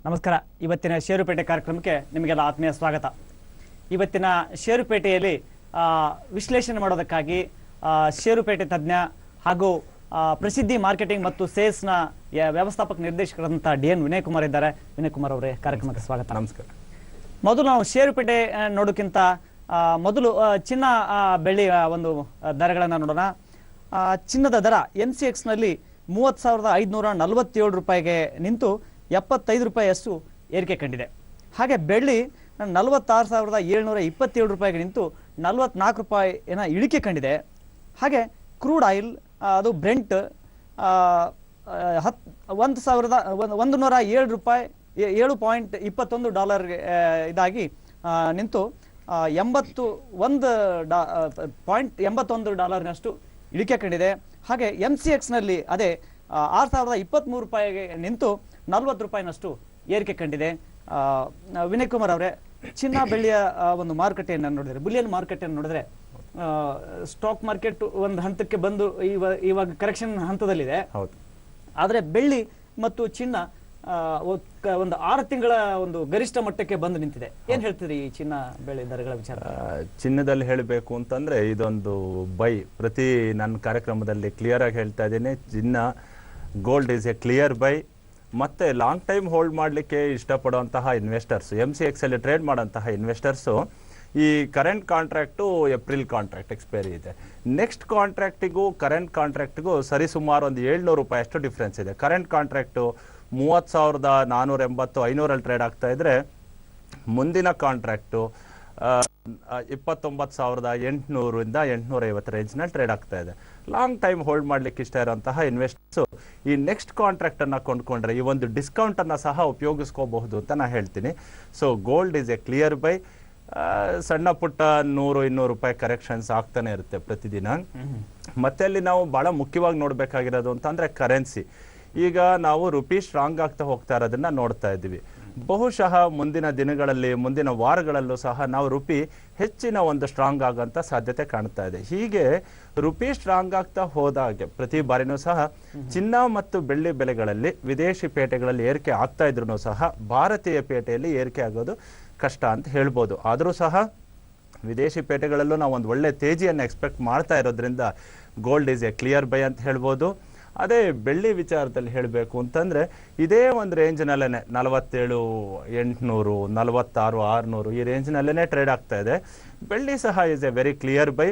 ನಮಸ್ಕಾರ. ಇವತ್ತಿನ ಷೇರುಪೇಟೆ ಕಾರ್ಯಕ್ರಮಕ್ಕೆ ನಿಮಗೆಲ್ಲ ಆತ್ಮೀಯ ಸ್ವಾಗತ. ಇವತ್ತಿನ ಷೇರುಪೇಟೆಯಲ್ಲಿ ವಿಶ್ಲೇಷಣೆ ಮಾಡೋದಕ್ಕಾಗಿ ಷೇರುಪೇಟೆ ತಜ್ಞ ಹಾಗೂ ಪ್ರಸಿದ್ಧಿ ಮಾರ್ಕೆಟಿಂಗ್ ಮತ್ತು ಸೇಲ್ಸ್ನ ವ್ಯವಸ್ಥಾಪಕ ನಿರ್ದೇಶಕರಂತ DN ವಿನಯ್ ಕುಮಾರ್ ಇದ್ದಾರೆ. ವಿನಯ್ ಕುಮಾರ್ ಅವರೇ, ಕಾರ್ಯಕ್ರಮಕ್ಕೆ ಸ್ವಾಗತ. ನಮಸ್ಕಾರ. ಮೊದಲು ನಾವು ಷೇರುಪೇಟೆ ನೋಡೋಕ್ಕಿಂತ ಮೊದಲು ಚಿನ್ನ ಬೆಳ್ಳಿ ಒಂದು ದರಗಳನ್ನು ನೋಡೋಣ. ಚಿನ್ನದ ದರ MCX-ನಲ್ಲಿ 30,547 ರೂಪಾಯಿಗೆ ನಿಂತು 75 ರೂಪಾಯಿಯಷ್ಟು ಏರಿಕೆ ಕಂಡಿದೆ. ಹಾಗೆ ಬೆಳ್ಳಿ 46,727 ರೂಪಾಯಿಗೆ ನಿಂತು 44 ರೂಪಾಯಿನ ಇಳಿಕೆ ಕಂಡಿದೆ. ಹಾಗೆ ಕ್ರೂಡ್ ಆಯಿಲ್ ಅದು ಬ್ರೆಂಟ್ 107 ರೂಪಾಯಿ $7.21 ಇದಾಗಿ ನಿಂತು $81.81 ಇಳಿಕೆ ಕಂಡಿದೆ. ಹಾಗೆ MCX-ನಲ್ಲಿ ಅದೇ 6,023 ರೂಪಾಯಿಗೆ ನಿಂತು 40 ರೂಪಾಯಿನಷ್ಟು ಏರಿಕೆ ಕಂಡಿದೆ. ವಿನಯ್ ಕುಮಾರ್ ಅವರೇ, ಚಿನ್ನ ಬೆಳ್ಳಿಯ ಒಂದು ಮಾರುಕಟ್ಟೆಯನ್ನು ನೋಡಿದ್ರೆ, ಬುಲಿಯನ್ ಮಾರುಕಟ್ಟೆಯನ್ನು ನೋಡಿದ್ರೆ, ಸ್ಟಾಕ್ ಮಾರ್ಕೆಟ್ ಒಂದು ಹಂತಕ್ಕೆ ಬಂದು ಇವಾಗ ಕರೆಕ್ಷನ್ ಹಂತದಲ್ಲಿದೆ. ಆದರೆ ಬೆಳ್ಳಿ ಮತ್ತು ಚಿನ್ನ ಒಂದು 6 ತಿಂಗಳ ಒಂದು ಗರಿಷ್ಠ ಮಟ್ಟಕ್ಕೆ ಬಂದು ನಿಂತಿದೆ. ಏನ್ ಹೇಳ್ತೀರಿ ಈ ಚಿನ್ನ ಬೆಳ್ಳಿ ದರಗಳ ವಿಚಾರ? ಚಿನ್ನದಲ್ಲಿ ಹೇಳಬೇಕು ಅಂತಂದ್ರೆ ಇದೊಂದು ಬೈ. ಪ್ರತಿ ನನ್ನ ಕಾರ್ಯಕ್ರಮದಲ್ಲಿ ಕ್ಲಿಯರ್ ಆಗಿ ಹೇಳ್ತಾ ಇದ್ದೀನಿ, ಚಿನ್ನ gold is A clear by. ಮತ್ತೆ ಲಾಂಗ್ ಟೈಮ್ ಹೋಲ್ಡ್ ಮಾಡಲಿಕ್ಕೆ ಇಷ್ಟಪಡುವಂತಹ ಇನ್ವೆಸ್ಟರ್ಸ್, MCX ಅಲ್ಲಿ ಟ್ರೇಡ್ ಮಾಡುವಂತಹ ಇನ್ವೆಸ್ಟರ್ಸು ಈ current contract April contract expiry ಇದೆ. ನೆಕ್ಸ್ಟ್ ಕಾಂಟ್ರಾಕ್ಟಿಗೂ ಕರೆಂಟ್ ಕಾಂಟ್ರಾಕ್ಟಿಗೂ ಸರಿಸುಮಾರು ಒಂದು 700 ರೂಪಾಯಿ ಅಷ್ಟು ಡಿಫ್ರೆನ್ಸ್ ಇದೆ. ಕರೆಂಟ್ ಕಾಂಟ್ರಾಕ್ಟು 30,480 500 ಟ್ರೇಡ್ ಆಗ್ತಾ ಇದ್ರೆ, ಮುಂದಿನ ಕಾಂಟ್ರಾಕ್ಟು 29,800 850 ರೇಂಜ್ನಲ್ಲಿ ಟ್ರೇಡ್ ಆಗ್ತಾ ಇದೆ. ಲಾಂಗ್ ಟೈಮ್ ಹೋಲ್ಡ್ ಮಾಡ್ಲಿಕ್ಕೆ ಇಷ್ಟ ಇರುವಂತಹ ಇನ್ವೆಸ್ಟರ್ಸು ಈ ನೆಕ್ಸ್ಟ್ ಕಾಂಟ್ರಾಕ್ಟ್ ಅನ್ನ ಕೊಂಡ್ಕೊಂಡ್ರೆ ಈ ಒಂದು ಡಿಸ್ಕೌಂಟ್ ಅನ್ನ ಸಹ ಉಪಯೋಗಿಸ್ಕೋಬಹುದು ಅಂತ ನಾನು ಹೇಳ್ತೀನಿ. So gold is A clear by. ಸಣ್ಣ ಪುಟ್ಟ 100-200 ರೂಪಾಯಿ ಕರೆಕ್ಷನ್ಸ್ ಆಗ್ತಾನೆ ಇರುತ್ತೆ ಪ್ರತಿದಿನ. ಮತ್ತೆ ಅಲ್ಲಿ ನಾವು ಬಹಳ ಮುಖ್ಯವಾಗಿ ನೋಡ್ಬೇಕಾಗಿರೋದು ಅಂತಂದ್ರೆ ಕರೆನ್ಸಿ. ಈಗ ನಾವು ರುಪಿ ಸ್ಟ್ರಾಂಗ್ ಆಗ್ತಾ ಹೋಗ್ತಾ ಇರೋದನ್ನ ನೋಡ್ತಾ ಇದ್ದೀವಿ. ಬಹುಶಃ ಮುಂದಿನ ದಿನಗಳಲ್ಲಿ, ಮುಂದಿನ ವಾರಗಳಲ್ಲೂ ಸಹ ನಾವು ರುಪಿ ಹೆಚ್ಚಿನ ಒಂದು ಸ್ಟ್ರಾಂಗ್ ಆಗೋಂಥ ಸಾಧ್ಯತೆ ಕಾಣ್ತಾ ಇದೆ. ಹೀಗೆ ರುಪಿ ಸ್ಟ್ರಾಂಗ್ ಆಗ್ತಾ ಹೋದಾಗೆ ಪ್ರತಿ ಬಾರಿನೂ ಸಹ ಚಿನ್ನ ಮತ್ತು ಬೆಳ್ಳಿ ಬೆಲೆಗಳಲ್ಲಿ ವಿದೇಶಿ ಪೇಟೆಗಳಲ್ಲಿ ಏರಿಕೆ ಆಗ್ತಾ ಇದ್ರು ಸಹ ಭಾರತೀಯ ಪೇಟೆಯಲ್ಲಿ ಏರಿಕೆ ಆಗೋದು ಕಷ್ಟ ಅಂತ ಹೇಳ್ಬೋದು. ಆದರೂ ಸಹ ವಿದೇಶಿ ಪೇಟೆಗಳಲ್ಲೂ ನಾವು ಒಂದು ಒಳ್ಳೆ ತೇಜಿಯನ್ನು ಎಕ್ಸ್ಪೆಕ್ಟ್ ಮಾಡ್ತಾ ಇರೋದ್ರಿಂದ gold is A clear by ಅಂತ ಹೇಳ್ಬೋದು. ಅದೇ ಬೆಳ್ಳಿ ವಿಚಾರದಲ್ಲಿ ಹೇಳಬೇಕು ಅಂತಂದರೆ ಇದೇ ಒಂದು ರೇಂಜ್ನಲ್ಲೇ 47,800 46,600 ಈ ರೇಂಜ್ನಲ್ಲೇ ಟ್ರೇಡ್ ಆಗ್ತಾ ಇದೆ. ಬೆಳ್ಳಿ ಸಹ is A very clear by.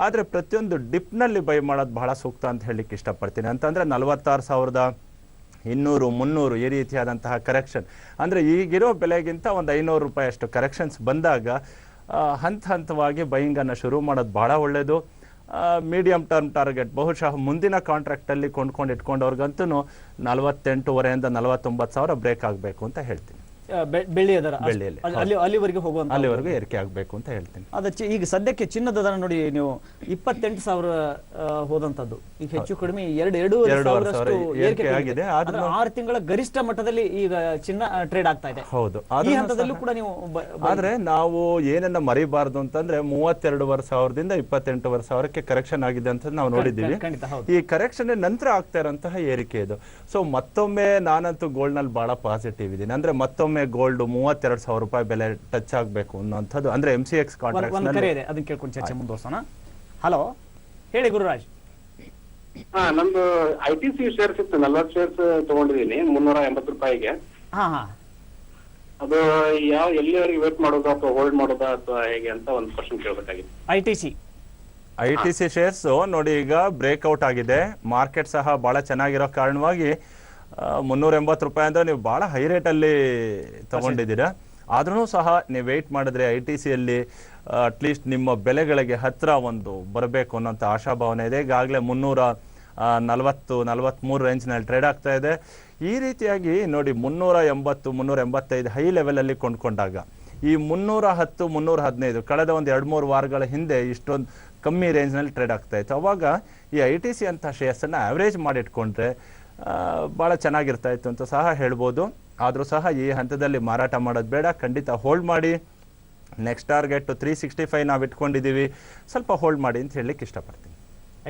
ಆದರೆ ಪ್ರತಿಯೊಂದು ಡಿಪ್ನಲ್ಲಿ ಬೈ ಮಾಡೋದು ಬಹಳ ಸೂಕ್ತ ಅಂತ ಹೇಳಲಿಕ್ಕೆ ಇಷ್ಟಪಡ್ತೀನಿ. ಅಂತಂದರೆ 46,200 300 ಈ ರೀತಿಯಾದಂತಹ ಕರೆಕ್ಷನ್, ಅಂದರೆ ಈಗಿರೋ ಬೆಲೆಗಿಂತ ಒಂದು 500 ರೂಪಾಯಿ ಅಷ್ಟು ಕರೆಕ್ಷನ್ಸ್ ಬಂದಾಗ ಹಂತವಾಗಿ ಬೈಯಿಂಗನ್ನು ಶುರು ಮಾಡೋದು ಬಹಳ ಒಳ್ಳೆಯದು. ಮೀಡಿಯಂ ಟರ್ಮ್ ಟಾರ್ಗೆಟ್ ಬಹುಶಃ ಮುಂದಿನ ಕಾಂಟ್ರಾಕ್ಟಲ್ಲಿ ಕೊಂಡ್ಕೊಂಡು ಇಟ್ಕೊಂಡವ್ರಿಗಂತೂ 48,500 49 ಸಾವಿರ ಬ್ರೇಕ್ ಆಗಬೇಕು ಅಂತ ಹೇಳ್ತೀನಿ. ಬೆಳ್ಳಿಯ ದರ ಬೆಳ್ಳಿಯಲ್ಲಿ ಅಲ್ಲಿವರೆಗೆ ಅಲ್ಲಿವರೆಗೂ ಏರಿಕೆ ಆಗಬೇಕು ಅಂತ ಹೇಳ್ತೀನಿ. ಈಗ ಸದ್ಯಕ್ಕೆ ಚಿನ್ನದ ದರ ನೋಡಿ, ನೀವು 28,000 ಹೋದಂತದ್ದು ಈಗ ಹೆಚ್ಚು ಕಡಿಮೆ 2.5 ಏರಿಕೆ ಆಗಿದೆ. 6 ತಿಂಗಳ ಗರಿಷ್ಠ ಮಟ್ಟದಲ್ಲಿ ಈಗ ಚಿನ್ನ ಟ್ರೇಡ್ ಆಗ್ತಾ ಇದೆ. ಹೌದು, ಈ ಹಂತದಲ್ಲೂ ಕೂಡ ನೀವು ಆದ್ರೆ ನಾವು ಏನನ್ನ ಮರಿಬಾರ್ದು ಅಂತಂದ್ರೆ 32,000ದಿಂದ 28,000ಕ್ಕೆ ಕರೆಕ್ಷನ್ ಆಗಿದೆ ಅಂತ ನಾವು ನೋಡಿದ್ದೀವಿ. ಈ ಕರೆಕ್ಷನ್ ನಂತರ ಆಗ್ತಾ ಇರೋಂತಹ ಏರಿಕೆ ಇದು. ಸೊ ಮತ್ತೊಮ್ಮೆ ನಾನಂತೂ ಗೋಲ್ಡ್ ನಲ್ಲಿ ಬಹಳ ಪಾಸಿಟಿವ್ ಇದ್ದೀನಿ. ಅಂದ್ರೆ ಮತ್ತೊಮ್ಮೆ ಗೋಲ್ಡ್ 32,000 ರೂಪಾಯಿ ಬೆಲೆ ಟಚ್ ಆಗಬೇಕು ಅನ್ನೋಂಥದ್ದು, ಅಂದ್ರೆ MCX ಕಾಂಟ್ರಾಕ್ಟ್ ಅದನ್ನ ಕೇಳ್ಕೊಂಡು ಚರ್ಚೆ ಮುಂದುವರ್ಸೋಣ. ಹಲೋ, ಹೇಳಿ ಗುರುರಾಜ್. ನಮ್ದು ITC ಶೇರ್ಸ್ ಇತ್ತು, 40 ಶೇರ್ಸ್ ತಗೊಂಡಿದೀನಿ 380 ರೂಪಾಯಿಗೆ. ಅದು ಎಲ್ಲಿವರೆಗೆ ವೇಟ್ ಮಾಡೋದು ಅಥವಾ ಹೋಲ್ಡ್ ಮಾಡೋದಾ ಅಥವಾ ಹೇಗೆ ಅಂತ ಒಂದು ಕ್ವಶನ್ ಕೇಳಬೇಕಾಗಿತ್ತು. ITC ಶೇರ್ಸ್ ನೋಡಿ ಈಗ ಬ್ರೇಕ್ಔಟ್ ಆಗಿದೆ. ಮಾರ್ಕೆಟ್ ಸಹ ಬಹಳ ಚೆನ್ನಾಗಿರೋ ಕಾರಣವಾಗಿ 380 ರೂಪಾಯಿ ಅಂದ್ರೆ ನೀವು ಬಹಳ ಹೈ ರೇಟಲ್ಲಿ ತಗೊಂಡಿದ್ದೀರಾ. ಆದ್ರೂ ಸಹ ನೀವು ವೆಯ್ಟ್ ಮಾಡಿದ್ರೆ ITCಯಲ್ಲಿ ಅಟ್ಲೀಸ್ಟ್ ನಿಮ್ಮ ಬೆಲೆಗಳಿಗೆ ಹತ್ರ ಒಂದು ಬರಬೇಕು ಅನ್ನೋಂಥ ಆಶಾಭಾವನೆ ಇದೆ. ಈಗಾಗಲೇ 340-43 ರೇಂಜ್ನಲ್ಲಿ ಟ್ರೇಡ್ ಆಗ್ತಾ ಇದೆ. ಈ ರೀತಿಯಾಗಿ ನೋಡಿ 380-385 ಹೈ ಲೆವೆಲಲ್ಲಿ ಕೊಂಡ್ಕೊಂಡಾಗ ಈ 310-315 ಕಳೆದ ಒಂದು 2-3 ವಾರಗಳ ಹಿಂದೆ ಇಷ್ಟೊಂದು ಕಮ್ಮಿ ರೇಂಜ್ನಲ್ಲಿ ಟ್ರೇಡ್ ಆಗ್ತಾ ಇತ್ತು. ಅವಾಗ ಈ ITC ಅಂತ ಶೇರ್ಸನ್ನು ಆವ್ರೇಜ್ ಮಾಡಿಟ್ಕೊಂಡ್ರೆ ಭಾಳ ಚೆನ್ನಾಗಿರ್ತಾ ಇತ್ತು ಅಂತ ಸಹ ಹೇಳ್ಬೋದು. ಆದರೂ ಸಹ ಈ ಹಂತದಲ್ಲಿ ಮಾರಾಟ ಮಾಡೋದು ಬೇಡ, ಖಂಡಿತ ಹೋಲ್ಡ್ ಮಾಡಿ. ನೆಕ್ಸ್ಟ್ ಟಾರ್ಗೆಟ್ 365 ನಾವು ಇಟ್ಕೊಂಡಿದ್ದೀವಿ, ಸ್ವಲ್ಪ ಹೋಲ್ಡ್ ಮಾಡಿ ಅಂತ ಹೇಳಲಿಕ್ಕೆ ಇಷ್ಟಪಡ್ತೀನಿ.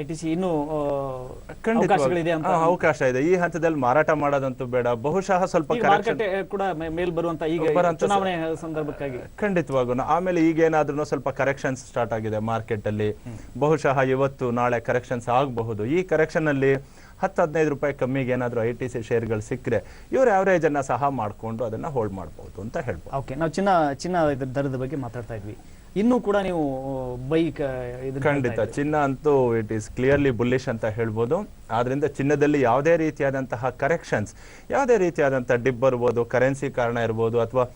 ITC ಇನ್ನೂ ಖಂಡಿತವಾಗಿ ಅವಕಾಶಗಳಿದೆ ಅಂತ ಅವಕಾಶ ಇದೆ. ಈ ಹಂತದಲ್ಲಿ ಮಾರಾಟ ಮಾಡೋದಂತೂ ಬೇಡ. ಬಹುಶಃ ಸ್ವಲ್ಪ ಮಾರ್ಕೆಟ್ ಕೂಡ ಮೇಲ್ ಬರುವಂತ ಈಗ ಚುನಾವಣೆ ಸಂದರ್ಭಕ್ಕಾಗಿ ಖಂಡಿತವಾಗೂ. ಆಮೇಲೆ ಈಗ ಏನಾದ್ರೂ ಸ್ವಲ್ಪ ಕರೆಕ್ಷನ್ಸ್ ಸ್ಟಾರ್ಟ್ ಆಗಿದೆ ಮಾರ್ಕೆಟ್ ಅಲ್ಲಿ. ಬಹುಶಃ ಇವತ್ತು ನಾಳೆ ಕರೆಕ್ಷನ್ಸ್ ಆಗಬಹುದು. ಈ ಕರೆಕ್ಷನ್ ಅಲ್ಲಿ 10-15 ರೂಪಾಯಿ ಕಮ್ಮಿಗೆ ಏನಾದ್ರು ITC ಶೇರ್ಗಳು ಸಿಕ್ಕರೆ ಇವ್ರ ಆವರೇಜ್ ಅನ್ನ ಸಹ ಮಾಡ್ಕೊಂಡು ಅದನ್ನ ಹೋಲ್ಡ್ ಮಾಡಬಹುದು ಅಂತ ಹೇಳ್ಬೋದು. ಓಕೆ, ನಾವು ಚಿನ್ನ ದರದ ಬಗ್ಗೆ ಮಾತಾಡ್ತಾ ಇದ್ವಿ. ಇನ್ನೂ ಕೂಡ ನೀವು ಬೈಕ್ ಖಂಡಿತ ಚಿನ್ನ ಅಂತೂ ಇಟ್ ಈಸ್ ಕ್ಲಿಯರ್ಲಿ ಬುಲ್ಲಿಶ್ ಅಂತ ಹೇಳ್ಬೋದು. ಆದ್ರಿಂದ ಚಿನ್ನದಲ್ಲಿ ಯಾವುದೇ ರೀತಿಯಾದಂತಹ ಕರೆಕ್ಷನ್ಸ್, ಯಾವುದೇ ರೀತಿಯಾದಂತಹ ಡಿಪ್ ಬರ್ಬೋದು, ಕರೆನ್ಸಿ ಕಾರಣ ಇರ್ಬೋದು, ಅಥವಾ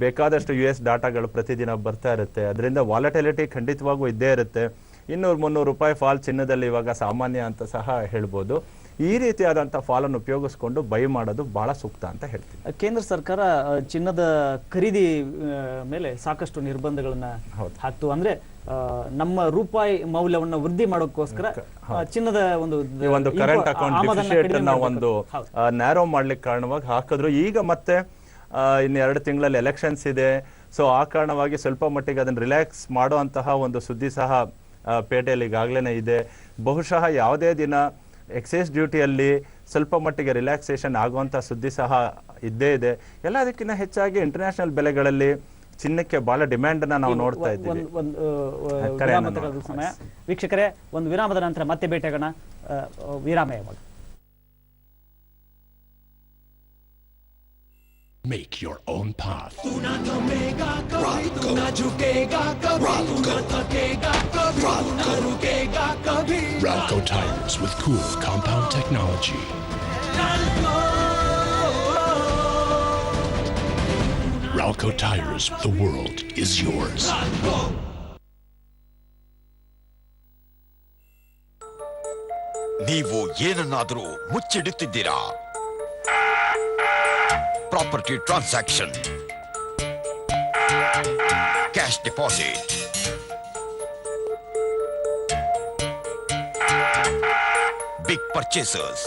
ಬೇಕಾದಷ್ಟು US ಡಾಟಾಗಳು ಪ್ರತಿದಿನ ಬರ್ತಾ ಇರುತ್ತೆ. ಅದರಿಂದ ವಾಲಟಿಲಿಟಿ ಖಂಡಿತವಾಗೂ ಇದ್ದೇ ಇರುತ್ತೆ. 200-300 ರೂಪಾಯಿ ಫಾಲ್ ಚಿನ್ನದಲ್ಲಿ ಇವಾಗ ಸಾಮಾನ್ಯ ಅಂತ ಸಹ ಹೇಳ್ಬೋದು. ಈ ರೀತಿಯಾದಂತಹ ಫಾಲನ್ನು ಉಪಯೋಗಿಸ್ಕೊಂಡು ಬೈ ಮಾಡೋದು ಬಹಳ ಸೂಕ್ತ ಅಂತ ಹೇಳ್ತೀನಿ. ಕೇಂದ್ರ ಸರ್ಕಾರ ಚಿನ್ನದ ಖರೀದಿ ಮೇಲೆ ಸಾಕಷ್ಟು ನಿರ್ಬಂಧಗಳನ್ನ ಹಾಕ್ತು. ಅಂದ್ರೆ ನಮ್ಮ ರೂಪಾಯಿ ಮೌಲ್ಯವನ್ನ ವೃದ್ಧಿ ಮಾಡೋಕ್ಕೋಸ್ಕರ ಚಿನ್ನದ ಒಂದು ಕರೆಂಟ್ ಅಕೌಂಟ್ ಡಿಫಿಸಿಟ್ ನ ಒಂದು ನ್ಯಾರೋ ಮಾಡ್ಲಿಕ್ಕೆ ಕಾರಣವಾಗಿ ಹಾಕಿದ್ರು. ಈಗ ಮತ್ತೆ ಇನ್ನು 2 ತಿಂಗಳಲ್ಲಿ ಎಲೆಕ್ಷನ್ಸ್ ಇದೆ. ಸೊ ಆ ಕಾರಣವಾಗಿ ಸ್ವಲ್ಪ ಮಟ್ಟಿಗೆ ಅದನ್ನ ರಿಲ್ಯಾಕ್ಸ್ ಮಾಡುವಂತಹ ಒಂದು ಸುದ್ದಿ ಸಹ ಪೇಟೆಯಲ್ಲಿ ಈಗಾಗಲೇ ಇದೆ. ಬಹುಶಃ ಯಾವುದೇ ದಿನ ಎಕ್ಸೈಸ್ ಡ್ಯೂಟಿಯಲ್ಲಿ ಸ್ವಲ್ಪ ಮಟ್ಟಿಗೆ ರಿಲ್ಯಾಕ್ಸೇಷನ್ ಆಗುವಂಥ ಸುದ್ದಿ ಸಹ ಇದ್ದೇ ಇದೆ. ಎಲ್ಲದಕ್ಕಿಂತ ಹೆಚ್ಚಾಗಿ ಇಂಟರ್ನ್ಯಾಷನಲ್ ಬೆಲೆಗಳಲ್ಲಿ ಚಿನ್ನಕ್ಕೆ ಬಹಳ ಡಿಮ್ಯಾಂಡ್ ಅನ್ನ ನಾವು ನೋಡ್ತಾ ಇದ್ದೀವಿ. ಸಮಯ ವೀಕ್ಷಕರೇ, ಒಂದು ವಿರಾಮದ ನಂತರ ಮತ್ತೆ ಭೇಟಿಯಾಗೋಣ. ವಿರಾಮ ಯಾವಾಗ? Make your own path. Ralco tires with cool compound technology. Ralco tires, the world is yours. ನೀವು ಏನನ್ನಾದರೂ ಮುಚ್ಚಿಡುತ್ತಿದ್ದೀರಾ? Property transaction, cash deposit, big purchases,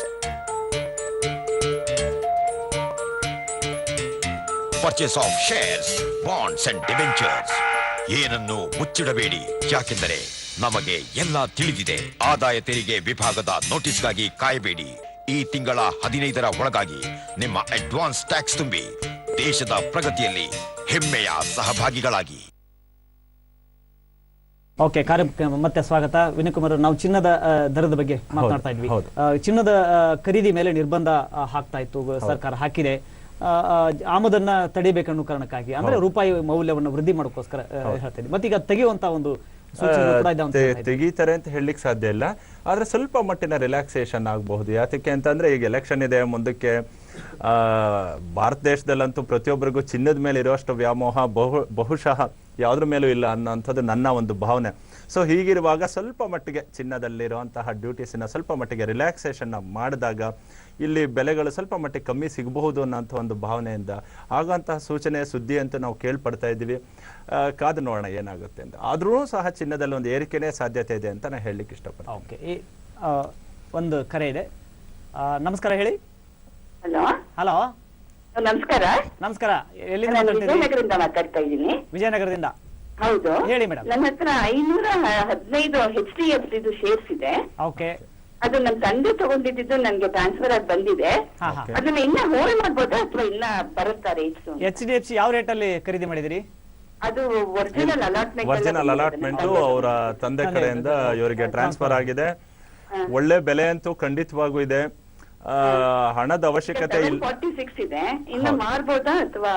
purchase of shares, bonds and debentures. ಏನನ್ನು ಮುಚ್ಚಿಡಬೇಡಿ, ಯಾಕೆಂದರೆ ನಮಗೆ ಎಲ್ಲ ತಿಳಿದಿದೆ. ಆದಾಯ ತೆರಿಗೆ ವಿಭಾಗದ ನೋಟಿಸ್ಗಾಗಿ ಕಾಯಬೇಡಿ. ಈ ತಿಂಗಳ 15ರ ಒಳಗಾಗಿ ನಿಮ್ಮ ಅಡ್ವಾನ್ಸ್ ಟ್ಯಾಕ್ಸ್ ತುಂಬಿ ದೇಶದ ಪ್ರಗತಿಯಲ್ಲಿ ಹೆಮ್ಮೆಯ ಸಹಭಾಗಿಗಳಾಗಿ. ಓಕೆ, ಕಾರ್ಯಕ್ರಮ ಮತ್ತೆ ಸ್ವಾಗತ. ವಿನಯ್ ಕುಮಾರ್, ನಾವು ಚಿನ್ನದ ದರದ ಬಗ್ಗೆ ಮಾತನಾಡ್ತಾ ಇದ್ವಿ. ಚಿನ್ನದ ಖರೀದಿ ಮೇಲೆ ನಿರ್ಬಂಧ ಹಾಕ್ತಾ ಇತ್ತು ಸರ್ಕಾರ, ಹಾಕಿದೆ. ಆಮದನ್ನ ತಡಿಬೇಕನ್ನೋ ಕಾರಣಕ್ಕಾಗಿ, ಅಂದ್ರೆ ರೂಪಾಯಿ ಮೌಲ್ಯವನ್ನು ವೃದ್ಧಿ ಮಾಡೋಕ್ಕೋಸ್ಕರ ಹೇಳ್ತಾ ಇದ್ವಿ. ಮತ್ತೀಗ ತೆಗೆಯುವಂತ ಒಂದು ತೆಗೀತಾರೆ ಅಂತ ಹೇಳಲಿಕ್ಕೆ ಸಾಧ್ಯ ಇಲ್ಲ. ಆದ್ರೆ ಸ್ವಲ್ಪ ಮಟ್ಟಿನ ರಿಲ್ಯಾಕ್ಸೇಷನ್ ಆಗಬಹುದು. ಯಾತಕ್ಕೆ ಅಂತಂದ್ರೆ ಈಗ ಎಲೆಕ್ಷನ್ ಇದೆ ಮುಂದಕ್ಕೆ. ಭಾರತ ದೇಶದಲ್ಲಂತೂ ಪ್ರತಿಯೊಬ್ಬರಿಗೂ ಚಿನ್ನದ ಮೇಲೆ ಇರುವಷ್ಟು ವ್ಯಾಮೋಹ ಬಹುಶಃ ಯಾವುದ್ರ ಮೇಲೂ ಇಲ್ಲ ಅನ್ನೋಂಥದ್ದು ನನ್ನ ಒಂದು ಭಾವನೆ. ಸೊ ಹೀಗಿರುವಾಗ ಸ್ವಲ್ಪ ಮಟ್ಟಿಗೆ ಚಿನ್ನದಲ್ಲಿರುವಂತಹ ಡ್ಯೂಟೀಸಿನ ಸ್ವಲ್ಪ ಮಟ್ಟಿಗೆ ರಿಲ್ಯಾಕ್ಸೇಷನ್ ಮಾಡಿದಾಗ ಇಲ್ಲಿ ಬೆಲೆಗಳು ಸ್ವಲ್ಪ ಮಟ್ಟಿಗೆ ಕಮ್ಮಿ ಸಿಗಬಹುದು ಅನ್ನೋಂಥ ಒಂದು ಭಾವನೆಯಿಂದ ಆಗುವಂತಹ ಸೂಚನೆ ಸುದ್ದಿ ಅಂತೂ ನಾವು ಕೇಳ್ಪಡ್ತಾ ಇದ್ದೀವಿ. ಕಾದು ನೋಡೋಣ ಏನಾಗುತ್ತೆ ಅಂತ. ಆದ್ರೂ ಸಹ ಚಿನ್ನದಲ್ಲಿ ಒಂದು ಏರಿಕೆನೇ ಸಾಧ್ಯತೆ ಇದೆ ಅಂತ ನಾನು ಹೇಳಲಿಕ್ಕೆ ಇಷ್ಟಪಡ್ತೀನಿ. ಓಕೆ, ಒಂದು ಕರೆ ಇದೆ. ನಮಸ್ಕಾರ, ಹೇಳಿ. ಹಲೋ ಹಲೋ, ನಮಸ್ಕಾರ. ನಮಸ್ಕಾರ, ಎಲ್ಲಿಂದ ನಾನು ಮಾತಾಡ್ತಿದ್ದೀರಿ? ವಿಜಯನಗರದಿಂದ ಮಾತಾಡ್ತಾ ಇದ್ದೀನಿ. ವಿಜಯನಗರದಿಂದ. ಹೌದು, ಹೇಳಿ ಮೇಡಮ್. ನನ್ನ ಹತ್ರ 515 HDFC ಶೇರ್ಸ್ ಇದೆ. ಓಕೆ, ಅದು ನನ್ನ ತಂದೆ ತಗೊಂಡಿದ್ದು ನನ್ಗೆ ಟ್ರಾನ್ಸ್ಫರ್ ಆಗಿ ಬಂದಿದೆ. ಅದನ್ನ ಇನ್ನ ಹೋಲ್ಡ್ ಮಾಡ್ಬೋದಾ ಅಥವಾ ಇನ್ನ ಬರುತ್ತಾ ರೇಟ್ಸ್? HDFC ಯಾವ ರೇಟ್ ಅಲ್ಲಿ ಖರೀದಿ ಮಾಡಿದಿರಿ? ಅದು ಒರಿಜಿನಲ್ ಅಲಾಟ್ಮೆಂಟ್ ಅವರ ತಂದೆ ಕಡೆಯಿಂದ ಇವರಿಗೆ ಟ್ರಾನ್ಸ್ಫರ್ ಆಗಿದೆ. ಒಳ್ಳೆ ಬೆಲೆ ಅಂತೂ ಖಂಡಿತವಾಗೂ ಇದೆ. ಹಣದ ಅವಶ್ಯಕತೆ 46 ಇದೆ. ಇನ್ನ ಮಾರ್ಬೋದಾ ಅಥವಾ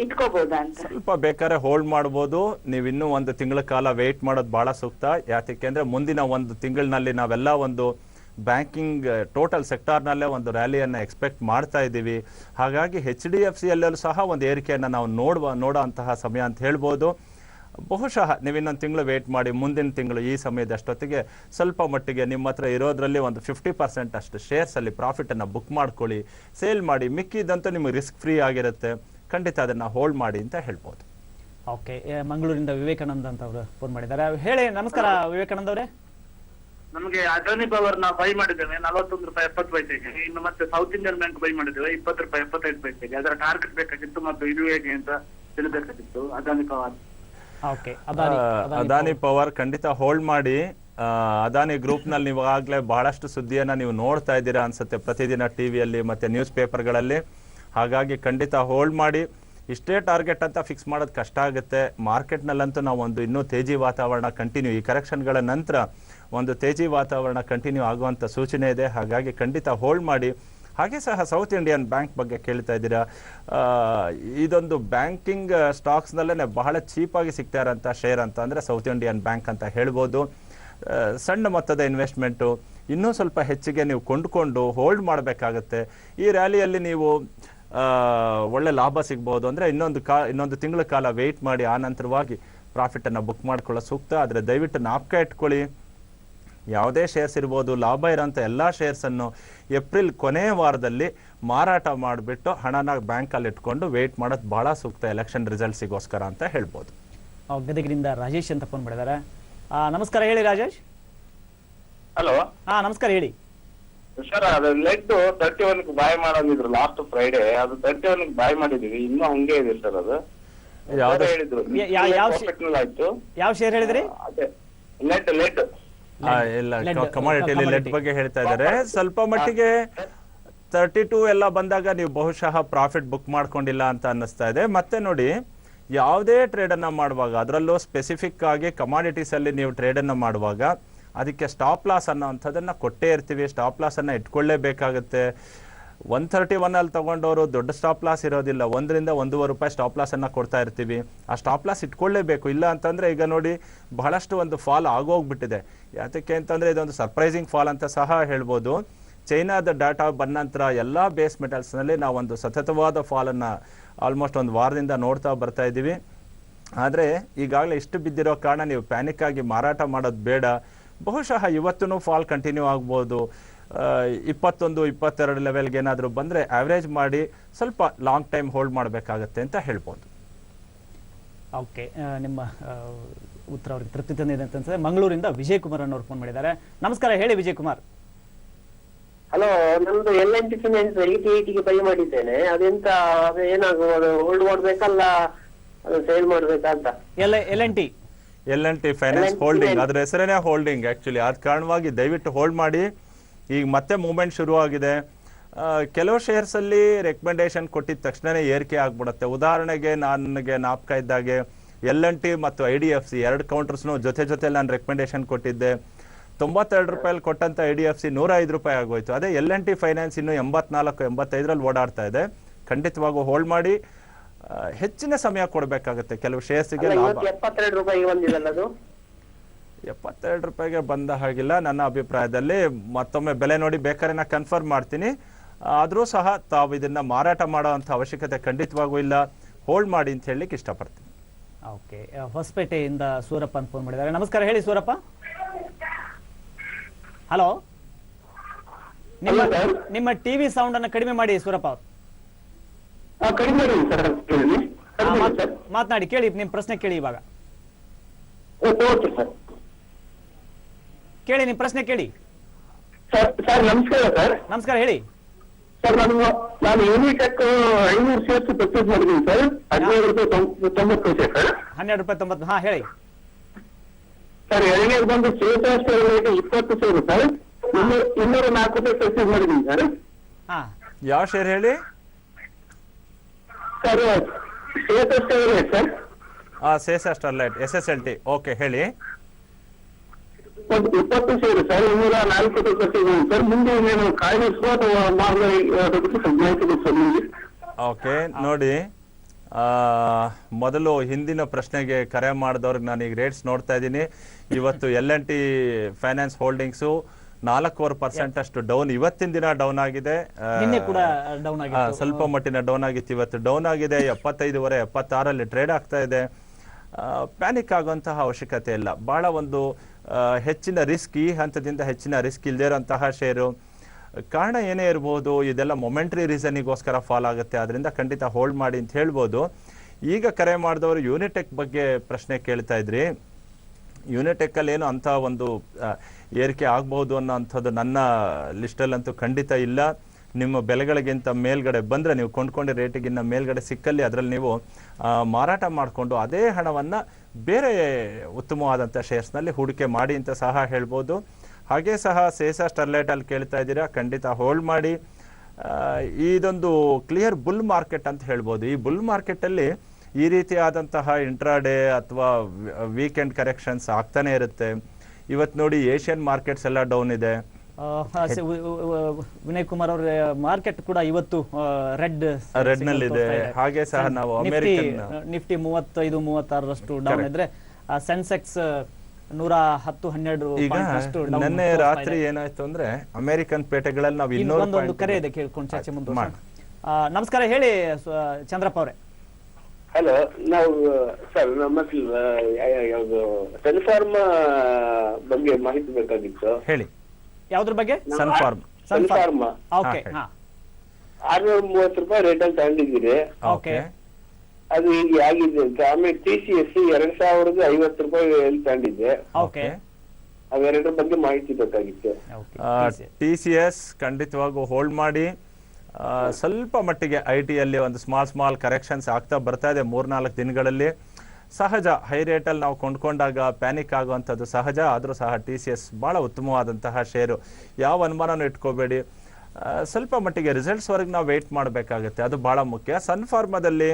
ಇಟ್ಕೋಬಹುದಾ ಅಂತ? ಸ್ವಲ್ಪ ಬೇಕಾದ್ರೆ ಹೋಲ್ಡ್ ಮಾಡಬಹುದು. ನೀವು ಇನ್ನೂ 1 ತಿಂಗಳ ಕಾಲ ವೇಟ್ ಮಾಡೋದು ಬಹಳ ಸೂಕ್ತ. ಯಾಕೆ ಅಂದ್ರೆ ಮುಂದಿನ 1 ತಿಂಗಳಿನಲ್ಲಿ ನಾವೆಲ್ಲ ಒಂದು ಬ್ಯಾಂಕಿಂಗ್ ಟೋಟಲ್ ಸೆಕ್ಟಾರ್ನಲ್ಲೇ ಒಂದು ರ್ಯಾಲಿಯನ್ನು ಎಕ್ಸ್ಪೆಕ್ಟ್ ಮಾಡ್ತಾ ಇದ್ದೀವಿ. ಹಾಗಾಗಿ HDFC ಯಲ್ಲೂ ಸಹ ಒಂದು ಏರಿಕೆಯನ್ನು ನಾವು ನೋಡುವಂತಹ ಸಮಯ ಅಂತ ಹೇಳ್ಬೋದು. ಬಹುಶಃ ನೀವು ಇನ್ನೊಂದು ತಿಂಗಳು ವೇಟ್ ಮಾಡಿ, ಮುಂದಿನ ತಿಂಗಳು ಈ ಸಮಯದಷ್ಟೊತ್ತಿಗೆ ಸ್ವಲ್ಪ ಮಟ್ಟಿಗೆ ನಿಮ್ಮ ಹತ್ರ ಇರೋದ್ರಲ್ಲಿ ಒಂದು 50% ಅಷ್ಟು ಶೇರ್ಸ್ ಅಲ್ಲಿ ಪ್ರಾಫಿಟ್ ಅನ್ನ ಬುಕ್ ಮಾಡ್ಕೊಳ್ಳಿ, ಸೇಲ್ ಮಾಡಿ. ಮಿಕ್ಕಿದಂತೂ ನಿಮಗೆ ರಿಸ್ಕ್ ಫ್ರೀ ಆಗಿರುತ್ತೆ. ಖಂಡಿತ ಅದನ್ನ ಹೋಲ್ಡ್ ಮಾಡಿ ಅಂತ ಹೇಳ್ಬೋದು. ಓಕೆ, ಮಂಗಳೂರಿಂದ ವಿವೇಕಾನಂದ ಅಂತ ಅವರು ಫೋನ್ ಮಾಡಿದ್ದಾರೆ. ಹೇಳಿ. ನಮಸ್ಕಾರ ವಿವೇಕಾನಂದ ಅವರೇ. ನಮಗೆ ಅದಾನಿ ಪವರ್ ನಾವು ಬೈ ಮಾಡಿದ್ದೇವೆ 41 ರೂಪಾಯಿ 70 ಪೈಸೆಗೆ. ಇನ್ನು ಮತ್ತೆ ಸೌತ್ ಇಂಡಿಯನ್ ಬ್ಯಾಂಕ್ ಬೈ ಮಾಡಿದ್ದೇವೆ 20 ರೂಪಾಯಿ 75 ಪೈಸೆಗೆ. ಅದರ ಟಾರ್ಗೆಟ್ ಬೇಕಾಗಿತ್ತು ಮತ್ತು ಇದು ಹೇಗೆ ಅಂತ ತಿಳಿಬೇಕಾಗಿತ್ತು. ಅದಾನಿ ಪವರ್ ಅದಾನಿ ಪವರ್ ಖಂಡಿತ ಹೋಲ್ಡ್ ಮಾಡಿ. ಅದಾನಿ ಗ್ರೂಪ್ನಲ್ಲಿ ನೀವು ಆಗಲೇ ಬಹಳಷ್ಟು ಸುದ್ದಿಯನ್ನು ನೀವು ನೋಡ್ತಾ ಇದ್ದೀರಾ ಅನ್ಸುತ್ತೆ ಪ್ರತಿದಿನ ಟಿವಿಯಲ್ಲಿ ಮತ್ತು ನ್ಯೂಸ್ ಪೇಪರ್ಗಳಲ್ಲಿ. ಹಾಗಾಗಿ ಖಂಡಿತ ಹೋಲ್ಡ್ ಮಾಡಿ. ಇಷ್ಟೇ ಟಾರ್ಗೆಟ್ ಅಂತ ಫಿಕ್ಸ್ ಮಾಡೋದು ಕಷ್ಟ ಆಗುತ್ತೆ. ಮಾರ್ಕೆಟ್ನಲ್ಲಂತೂ ನಾವು ಒಂದು ಇನ್ನೂ ತೇಜಿ ವಾತಾವರಣ ಕಂಟಿನ್ಯೂ, ಈ ಕರೆಕ್ಷನ್ಗಳ ನಂತರ ಒಂದು ತೇಜಿ ವಾತಾವರಣ ಕಂಟಿನ್ಯೂ ಆಗುವಂಥ ಸೂಚನೆ ಇದೆ. ಹಾಗಾಗಿ ಖಂಡಿತ ಹೋಲ್ಡ್ ಮಾಡಿ. ಹಾಗೆ ಸಹ ಸೌತ್ ಇಂಡಿಯನ್ ಬ್ಯಾಂಕ್ ಬಗ್ಗೆ ಕೇಳ್ತಾ ಇದ್ದೀರಾ. ಇದೊಂದು ಬ್ಯಾಂಕಿಂಗ್ ಸ್ಟಾಕ್ಸ್ನಲ್ಲೇ ಬಹಳ ಚೀಪಾಗಿ ಸಿಗ್ತಾ ಇರೋಂಥ ಶೇರ್ ಅಂತ ಅಂದರೆ ಸೌತ್ ಇಂಡಿಯನ್ ಬ್ಯಾಂಕ್ ಅಂತ ಹೇಳ್ಬೋದು. ಸಣ್ಣ ಮೊತ್ತದ ಇನ್ವೆಸ್ಟ್ಮೆಂಟು, ಇನ್ನೂ ಸ್ವಲ್ಪ ಹೆಚ್ಚಿಗೆ ನೀವು ಕೊಂಡುಕೊಂಡು ಹೋಲ್ಡ್ ಮಾಡಬೇಕಾಗತ್ತೆ. ಈ ರ್ಯಾಲಿಯಲ್ಲಿ ನೀವು ಒಳ್ಳೆ ಲಾಭ ಸಿಗ್ಬೋದು. ಅಂದರೆ ಇನ್ನೊಂದು ತಿಂಗಳ ಕಾಲ ವೆಯ್ಟ್ ಮಾಡಿ ಆ ನಂತರವಾಗಿ ಪ್ರಾಫಿಟನ್ನು ಬುಕ್ ಮಾಡ್ಕೊಳ್ಳೋ ಸೂಕ್ತ. ಆದರೆ ದಯವಿಟ್ಟು ಜ್ಞಾಪಕ ಇಟ್ಕೊಳ್ಳಿ, ಯಾವುದೇ ಶೇರ್ಸ್ ಇರ್ಬೋದು, ಲಾಭ ಇರೋಂಥ ಎಲ್ಲ ಶೇರ್ಸನ್ನು ಏಪ್ರಿಲ್ ಕೊನೆಯ ವಾರದಲ್ಲಿ ಮಾರಾಟ ಮಾಡಿಬಿಟ್ಟು ಹಣನ ಬ್ಯಾಂಕಲ್ಲಿ ಇಟ್ಕೊಂಡು ವೆಯ್ಟ್ ಮಾಡೋದು ಭಾಳ ಸೂಕ್ತ ಎಲೆಕ್ಷನ್ ರಿಸಲ್ಟ್ಸಿಗೋಸ್ಕರ ಅಂತ ಹೇಳ್ಬೋದು. ಗದಗಿನಿಂದ ರಾಜೇಶ್ ಅಂತ ಫೋನ್ ಮಾಡಿದ್ದಾರೆ. ನಮಸ್ಕಾರ, ಹೇಳಿ ರಾಜೇಶ್. ಹಲೋ, ನಮಸ್ಕಾರ, ಹೇಳಿ ಸರ್. ಅದು ಲೆಡ್ 31 ಬಾಯ್ ಮಾಡೋದಿದ್ರು ಲಾಸ್ಟ್ ಫ್ರೈಡೆ, ಅದು 31 ಬಾಯ್ ಮಾಡಿದೀವಿ, ಇನ್ನೂ ಹಂಗೆ ಇದೆ ಸರ್. ಅದು ಯಾವ್ದು ಹೇಳಿದ್ರು ಆಯ್ತು. ಯಾವ ಶೇರ್ ಹೇಳಿದ್ರಿ? ಅದೇ ಲೆಡ್ ಇಲ್ಲ, ಕಮಾಡಿಟಿಯಲ್ಲಿ ಲೆಡ್ ಬಗ್ಗೆ ಹೇಳ್ತಾ ಇದ್ದಾರೆ. ಸ್ವಲ್ಪ ಮಟ್ಟಿಗೆ 32 ಎಲ್ಲ ಬಂದಾಗ ನೀವು ಬಹುಶಃ ಪ್ರಾಫಿಟ್ ಬುಕ್ ಮಾಡ್ಕೊಂಡಿಲ್ಲ ಅಂತ ಅನ್ನಿಸ್ತಾ ಇದೆ. ಮತ್ತೆ ನೋಡಿ, ಯಾವುದೇ ಟ್ರೇಡನ್ನು ಮಾಡುವಾಗ, ಅದರಲ್ಲೂ ಸ್ಪೆಸಿಫಿಕ್ ಆಗಿ ಕಮಾಡಿಟೀಸ್ ಅಲ್ಲಿ ನೀವು ಟ್ರೇಡನ್ನು ಮಾಡುವಾಗ ಅದಕ್ಕೆ ಸ್ಟಾಪ್ ಲಾಸ್ ಅನ್ನೋಂಥದ್ದನ್ನು ಕೊಟ್ಟೇ ಇರ್ತೀವಿ. ಸ್ಟಾಪ್ ಲಾಸನ್ನು ಇಟ್ಕೊಳ್ಳೇಬೇಕಾಗುತ್ತೆ. 131 ಅಲ್ಲಿ ತಗೊಂಡವರು ದೊಡ್ಡ ಸ್ಟಾಪ್ ಲಾಸ್ ಇರೋದಿಲ್ಲ, 1 ರಿಂದ 1.5 ರೂಪಾಯಿ ಸ್ಟಾಪ್ ಲಾಸನ್ನು ಕೊಡ್ತಾ ಇರ್ತೀವಿ. ಆ ಸ್ಟಾಪ್ ಲಾಸ್ ಇಟ್ಕೊಳ್ಳೇಬೇಕು. ಇಲ್ಲ ಅಂತಂದರೆ ಈಗ ನೋಡಿ ಬಹಳಷ್ಟು ಒಂದು ಫಾಲ್ ಆಗೋಗ್ಬಿಟ್ಟಿದೆ. ಯಾತಕ್ಕೆ ಅಂತಂದರೆ ಇದೊಂದು ಸರ್ಪ್ರೈಸಿಂಗ್ ಫಾಲ್ ಅಂತ ಸಹ ಹೇಳ್ಬೋದು. ಚೈನಾದ ಡಾಟಾ ಬಂದ ನಂತರ ಎಲ್ಲ ಬೇಸ್ ಮೆಟಲ್ಸ್ನಲ್ಲಿ ನಾವೊಂದು ಸತತವಾದ ಫಾಲನ್ನು ಆಲ್ಮೋಸ್ಟ್ ಒಂದು ವಾರದಿಂದ ನೋಡ್ತಾ ಬರ್ತಾ ಇದ್ದೀವಿ. ಆದರೆ ಈಗಾಗಲೇ ಇಷ್ಟು ಬಿದ್ದಿರೋ ಕಾರಣ ನೀವು ಪ್ಯಾನಿಕ್ ಆಗಿ ಮಾರಾಟ ಮಾಡೋದು ಬೇಡ. ಬಹುಶಃ ಇವತ್ತೂ ಫಾಲ್ ಕಂಟಿನ್ಯೂ ಆಗ್ಬೋದು. 21-22 ಲೆವೆಲ್ಗೆ ಏನಾದರೂ ಬಂದರೆ ಆವ್ರೇಜ್ ಮಾಡಿ ಸ್ವಲ್ಪ ಲಾಂಗ್ ಟೈಮ್ ಹೋಲ್ಡ್ ಮಾಡಬೇಕಾಗತ್ತೆ ಅಂತ ಹೇಳ್ಬೋದು. ಓಕೆ, ನಿಮ್ಮ ಉತ್ತರ ಅವ್ರಿಗೆ ತೃಪ್ತಿ ತಂದಿದೆ ಅಂತ ಅನ್ಸುತ್ತೆ. ಮಂಗಳೂರಿಂದ ವಿಜಯ್ ಕುಮಾರ್ ಅನ್ನೋರು ಫೋನ್ ಮಾಡಿದ್ದಾರೆ. ನಮಸ್ಕಾರ, ಹೇಳಿ ವಿಜಯ್ ಕುಮಾರ್. ಹಲೋ, ನಮ್ದು LNT ಫೈನಾನ್ಸ್ 88ಗೆ ಬೈ ಮಾಡಿದ್ದೇನೆ. ಅದೆಂತ, ಅದು ಏನಾಗುವುದು? ಹೋಲ್ಡ್ ಮಾಡ್ಬೇಕಲ್ಲ, ಅದು ಸೇಲ್ ಮಾಡ್ಬೇಕಾ ಅಂತ? L&T ಫೈನಾನ್ಸ್ ಹೋಲ್ಡಿಂಗ್, ಅದ್ರ ಹೆಸರೇನೆ ಹೋಲ್ಡಿಂಗ್ ಆಕ್ಚುಲಿ. ಆದ ಕಾರಣವಾಗಿ ದಯವಿಟ್ಟು ಹೋಲ್ಡ್ ಮಾಡಿ. ಈಗ ಮತ್ತೆ ಮೂವ್ಮೆಂಟ್ ಶುರು ಆಗಿದೆ. ಕೆಲವು ಶೇರ್ಸ್ ಅಲ್ಲಿ ರೆಕಮೆಂಡೇಶನ್ ಕೊಟ್ಟಿದ ತಕ್ಷಣನೇ ಏರಿಕೆ ಆಗ್ಬಿಡುತ್ತೆ. ಉದಾಹರಣೆಗೆ ನನಗೆ ಜ್ಞಾಪಕ ಇದ್ದಾಗೆ L&T ಮತ್ತು IDFC 2 ಕೌಂಟರ್ಸ್ನು ಜೊತೆ ನಾನು ರೆಕಮೆಂಡೇಶನ್ ಕೊಟ್ಟಿದ್ದೆ. 92 ರೂಪಾಯಲ್ಲಿ ಕೊಟ್ಟಂತ IDFC 105 ರೂಪಾಯಿ ಆಗೋಯ್ತು. ಅದೇ L&T ಫೈನಾನ್ಸ್ ಇನ್ನು 84-85ರಲ್ಲಿ ಓಡಾಡ್ತಾ ಇದೆ. ಖಂಡಿತವಾಗೂ ಹೋಲ್ಡ್ ಮಾಡಿ. ಹೆಚ್ಚಿನ ಸಮಯ ಕೊಡಬೇಕಾಗುತ್ತೆ ಕೆಲವು ಶೇರ್ಸ್ಗೆ. 72 ರೂಪಾಯಿಗೆ ಬಂದಿದಲ್ಲ ಅದು? 72 ರೂಪಾಯಿಗೆ ಬಂದ ಹಾಗಿಲ್ಲ ನನ್ನ ಅಭಿಪ್ರಾಯದಲ್ಲಿ. ಮತ್ತೊಮ್ಮೆ ಬೆಲೆ ನೋಡಿ ಬೇಕಾದ್ರೆ ನಾ ಕನ್ಫರ್ಮ್ ಮಾಡ್ತೀನಿ. ಆದರೂ ಸಹ ತಾವು ಇದನ್ನ ಮಾರಾಟ ಮಾಡುವಂಥ ಅವಶ್ಯಕತೆ ಖಂಡಿತವಾಗೂ ಇಲ್ಲ. ಹೋಲ್ಡ್ ಮಾಡಿ ಅಂತ ಹೇಳಲಿಕ್ಕೆ ಇಷ್ಟಪಡ್ತೀನಿ. ಓಕೆ, ಹೊಸಪೇಟೆಯಿಂದ ಸೂರಪ್ಪ ಅಂತ ಫೋನ್ ಮಾಡಿದ್ದಾರೆ. ನಮಸ್ಕಾರ, ಹೇಳಿ ಸೂರಪ್ಪ. ಹಲೋ, ನಿಮ್ಮ ಟಿವಿ ಸೌಂಡ್ ಅನ್ನು ಕಡಿಮೆ ಮಾಡಿ ಸೂರಪ್ಪ ಅವರು. ಮಾತನಾಡಿ, ಕೇಳಿ ನಿಮ್ ಪ್ರಶ್ನೆ ಕೇಳಿ. ಇವಾಗ ಕೇಳಿ, ನಿಮ್ ಪ್ರಶ್ನೆ ಕೇಳಿ. ಸರ್ ನಮಸ್ಕಾರ. ಸರ್ ನಮಸ್ಕಾರ, ಹೇಳಿ. ಸರ್ ನಾನು ಯೂನಿಟೆಕ್ 500 ಶೇರ್ಸ್ ಪರ್ಚೇಸ್ ಮಾಡಿದ್ದೀನಿ ಸರ್. 12.90 ಪೈಸೆ ಸರ್. 12.90. ಹಾ, ಹೇಳಿ ಸರ್. ಎರಡನೇದು ಬಂದು ಶೇರ್ 20 ಶೇರು ಸರ್. 204 ರೂಪಾಯಿ ಪರ್ಚೇಸ್ ಮಾಡಿದ್ದೀನಿ ಸರ್. ಹಾ, ಯಾವ ಶೇರ್ ಹೇಳಿ sir? Sir Sesa Sterlite SSLT. Okay, ಹೇಳಿ. 20 ಶೇರು ಸರ್. 204 ರೂಪಾಯಿ ಪರ್ಚೇಸ್ ಮಾಡಿ ಸರ್. ಮುಂದೆ నేను ಕಾಯ್ದಿರಿಸುವ ಅಥವಾ ಮಾಹಿತಿ ಸರ್ ನಿಮಗೆ? ಓಕೆ, ನೋಡಿ, ಮೊದಲು ಹಿಂದಿನ ಪ್ರಶ್ನೆಗೆ ಕರೆ ಮಾಡಿದವ್ರಿಗೆ ನಾನು ಈಗ ರೇಟ್ಸ್ ನೋಡ್ತಾ ಇದ್ದೀನಿ. ಇವತ್ತು L&T ಫೈನಾನ್ಸ್ ಹೋಲ್ಡಿಂಗ್ಸು 4.25% ಅಷ್ಟು ಡೌನ್ ಇವತ್ತಿನ ದಿನ ಡೌನ್ ಆಗಿದೆ. ಸ್ವಲ್ಪ ಮಟ್ಟಿನ ಡೌನ್ ಆಗಿತ್ತು. ಇವತ್ತು ಡೌನ್ ಆಗಿದೆ. 75.76 ಟ್ರೇಡ್ ಆಗ್ತಾ ಇದೆ. ಪ್ಯಾನಿಕ್ ಆಗುವಂತಹ ಅವಶ್ಯಕತೆ ಇಲ್ಲ. ಬಹಳ ಒಂದು ಹೆಚ್ಚಿನ ರಿಸ್ಕ್, ಈ ಹಂತದಿಂದ ಹೆಚ್ಚಿನ ರಿಸ್ಕ್ ಇಲ್ಲದೇ ಇರುವಂತಹ ಶೇರು. ಕಾರಣ ಏನೇ ಇರ್ಬೋದು, ಇದೆಲ್ಲ ಮೊಮೆಂಟ್ರಿ ರೀಸನಿಗೋಸ್ಕರ ಫಾಲ್ ಆಗುತ್ತೆ. ಅದರಿಂದ ಖಂಡಿತ ಹೋಲ್ಡ್ ಮಾಡಿ ಅಂತ ಹೇಳ್ಬೋದು. ಈಗ ಕರೆ ಮಾಡಿದವರು ಯೂನಿಟೆಕ್ ಬಗ್ಗೆ ಪ್ರಶ್ನೆ ಕೇಳ್ತಾ ಇದ್ರಿ. ಯೂನಿಟೆಕ್ಕಲ್ಲಿ ಏನು ಅಂಥ ಒಂದು ಏರಿಕೆ ಆಗ್ಬೋದು ಅನ್ನೋ ಅಂಥದ್ದು ನನ್ನ ಲಿಸ್ಟಲ್ಲಂತೂ ಖಂಡಿತ ಇಲ್ಲ. ನಿಮ್ಮ ಬೆಲೆಗಳಿಗಿಂತ ಮೇಲ್ಗಡೆ ಬಂದರೆ, ನೀವು ಕೊಂಡ್ಕೊಂಡ ರೇಟಿಗಿನ್ನ ಮೇಲ್ಗಡೆ ಸಿಕ್ಕಲ್ಲಿ ಅದರಲ್ಲಿ ನೀವು ಮಾರಾಟ ಮಾಡಿಕೊಂಡು ಅದೇ ಹಣವನ್ನು ಬೇರೆ ಉತ್ತಮವಾದಂಥ ಶೇರ್ಸ್ನಲ್ಲಿ ಹೂಡಿಕೆ ಮಾಡಿ ಅಂತ ಸಹ ಹೇಳ್ಬೋದು. ಹಾಗೆ ಸಹ ಸೇಸಾ ಸ್ಟರ್ಲೈಟಲ್ಲಿ ಕೇಳ್ತಾ ಇದ್ದೀರಾ, ಖಂಡಿತ ಹೋಲ್ಡ್ ಮಾಡಿ. ಇದೊಂದು ಕ್ಲಿಯರ್ ಬುಲ್ ಮಾರ್ಕೆಟ್ ಅಂತ ಹೇಳ್ಬೋದು. ಈ ಬುಲ್ ಮಾರ್ಕೆಟಲ್ಲಿ ಈ ರೀತಿಯಾದಂತಹ ಇಂಟ್ರಾಡೇ ಅಥವಾ ವೀಕೆಂಡ್ ಕರೆಕ್ಷನ್ಸ್ ಆಗ್ತಾನೆ ಇರುತ್ತೆ. ಇವತ್ತು ನೋಡಿ ಏಷ್ಯನ್ ಮಾರ್ಕೆಟ್ಸ್ ಎಲ್ಲ ಡೌನ್ ಇದೆ. ವಿನಯ್ ಕುಮಾರ್ ಅವರ ಮಾರ್ಕೆಟ್ ಕೂಡ ಇವತ್ತು ರೆಡ್ ನಲ್ಲಿ ಇದೆ. ಹಾಗೆ ಸಹ ನಾವು ಅಮೆರಿಕನ್ ನಿಫ್ಟಿ 35-36 ಡೌನ್ ಇದ್ರೆ ಸೆನ್ಸೆಕ್ಸ್ 110-12 ಈಗ ನಿನ್ನೆ ರಾತ್ರಿ ಏನಾಯ್ತು ಅಂದ್ರೆ ಅಮೆರಿಕನ್ ಪೇಟೆಗಳಲ್ಲಿ ನಾವು ಇನ್ನೊಂದು ಕರೆ ಇದೆ, ಕೇಳ್ಕೊಂಡು ಚರ್ಚೆ ಮುಂದುವರಿಸೋಣ. ನಮಸ್ಕಾರ, ಹೇಳಿ ಚಂದ್ರಪ್ಪ ಅವರೇ. ಹಲೋ, ನಾವು ಸರ್ ನಮ್ಮ ಯಾವುದು ಸನ್ಫಾರ್ಮಾ ಬಗ್ಗೆ ಮಾಹಿತಿ ಬೇಕಾಗಿತ್ತು. ಹೇಳಿ, ಯಾವ್ದ್ರ ಬಗ್ಗೆ? ಸನ್ಫಾರ್ಮಾ. ಓಕೆ, 630 ರೂಪಾಯಿ ರೇಟ್ ಅಲ್ಲಿ ತಗೊಂಡಿದ್ದೀರಿ. ಓಕೆ, ಅದು ಈಗ ಆಗಿದೆ ಅಂತ. ಆಮೇಲೆ TCS 2050 ರೂಪಾಯಿ ತಗೊಂಡಿದ್ದೆ. ಓಕೆ, ಅವೆರಡರ ಬಗ್ಗೆ ಮಾಹಿತಿ ಬೇಕಾಗಿತ್ತು. TCS ಖಂಡಿತವಾಗೂ ಹೋಲ್ಡ್ ಮಾಡಿ. ಸ್ವಲ್ಪ ಮಟ್ಟಿಗೆ IT-ಯಲ್ಲಿ ಒಂದು ಸ್ಮಾಲ್ ಕರೆಕ್ಷನ್ಸ್ ಆಗ್ತಾ ಬರ್ತಾ ಇದೆ 3-4 ದಿನಗಳಲ್ಲಿ. ಸಹಜ, ಹೈ ರೇಟಲ್ಲಿ ನಾವು ಕೊಂಡ್ಕೊಂಡಾಗ ಪ್ಯಾನಿಕ್ ಆಗುವಂಥದ್ದು ಸಹಜ. ಆದರೂ ಸಹ TCS ಭಾಳ ಉತ್ತಮವಾದಂತಹ ಶೇರು, ಯಾವ ಅನುಮಾನನೂ ಇಟ್ಕೋಬೇಡಿ. ಸ್ವಲ್ಪ ಮಟ್ಟಿಗೆ ರಿಸಲ್ಟ್ಸ್ವರೆಗೆ ನಾವು ವೆಯ್ಟ್ ಮಾಡಬೇಕಾಗುತ್ತೆ, ಅದು ಭಾಳ ಮುಖ್ಯ. ಸನ್ಫಾರ್ಮಾದಲ್ಲಿ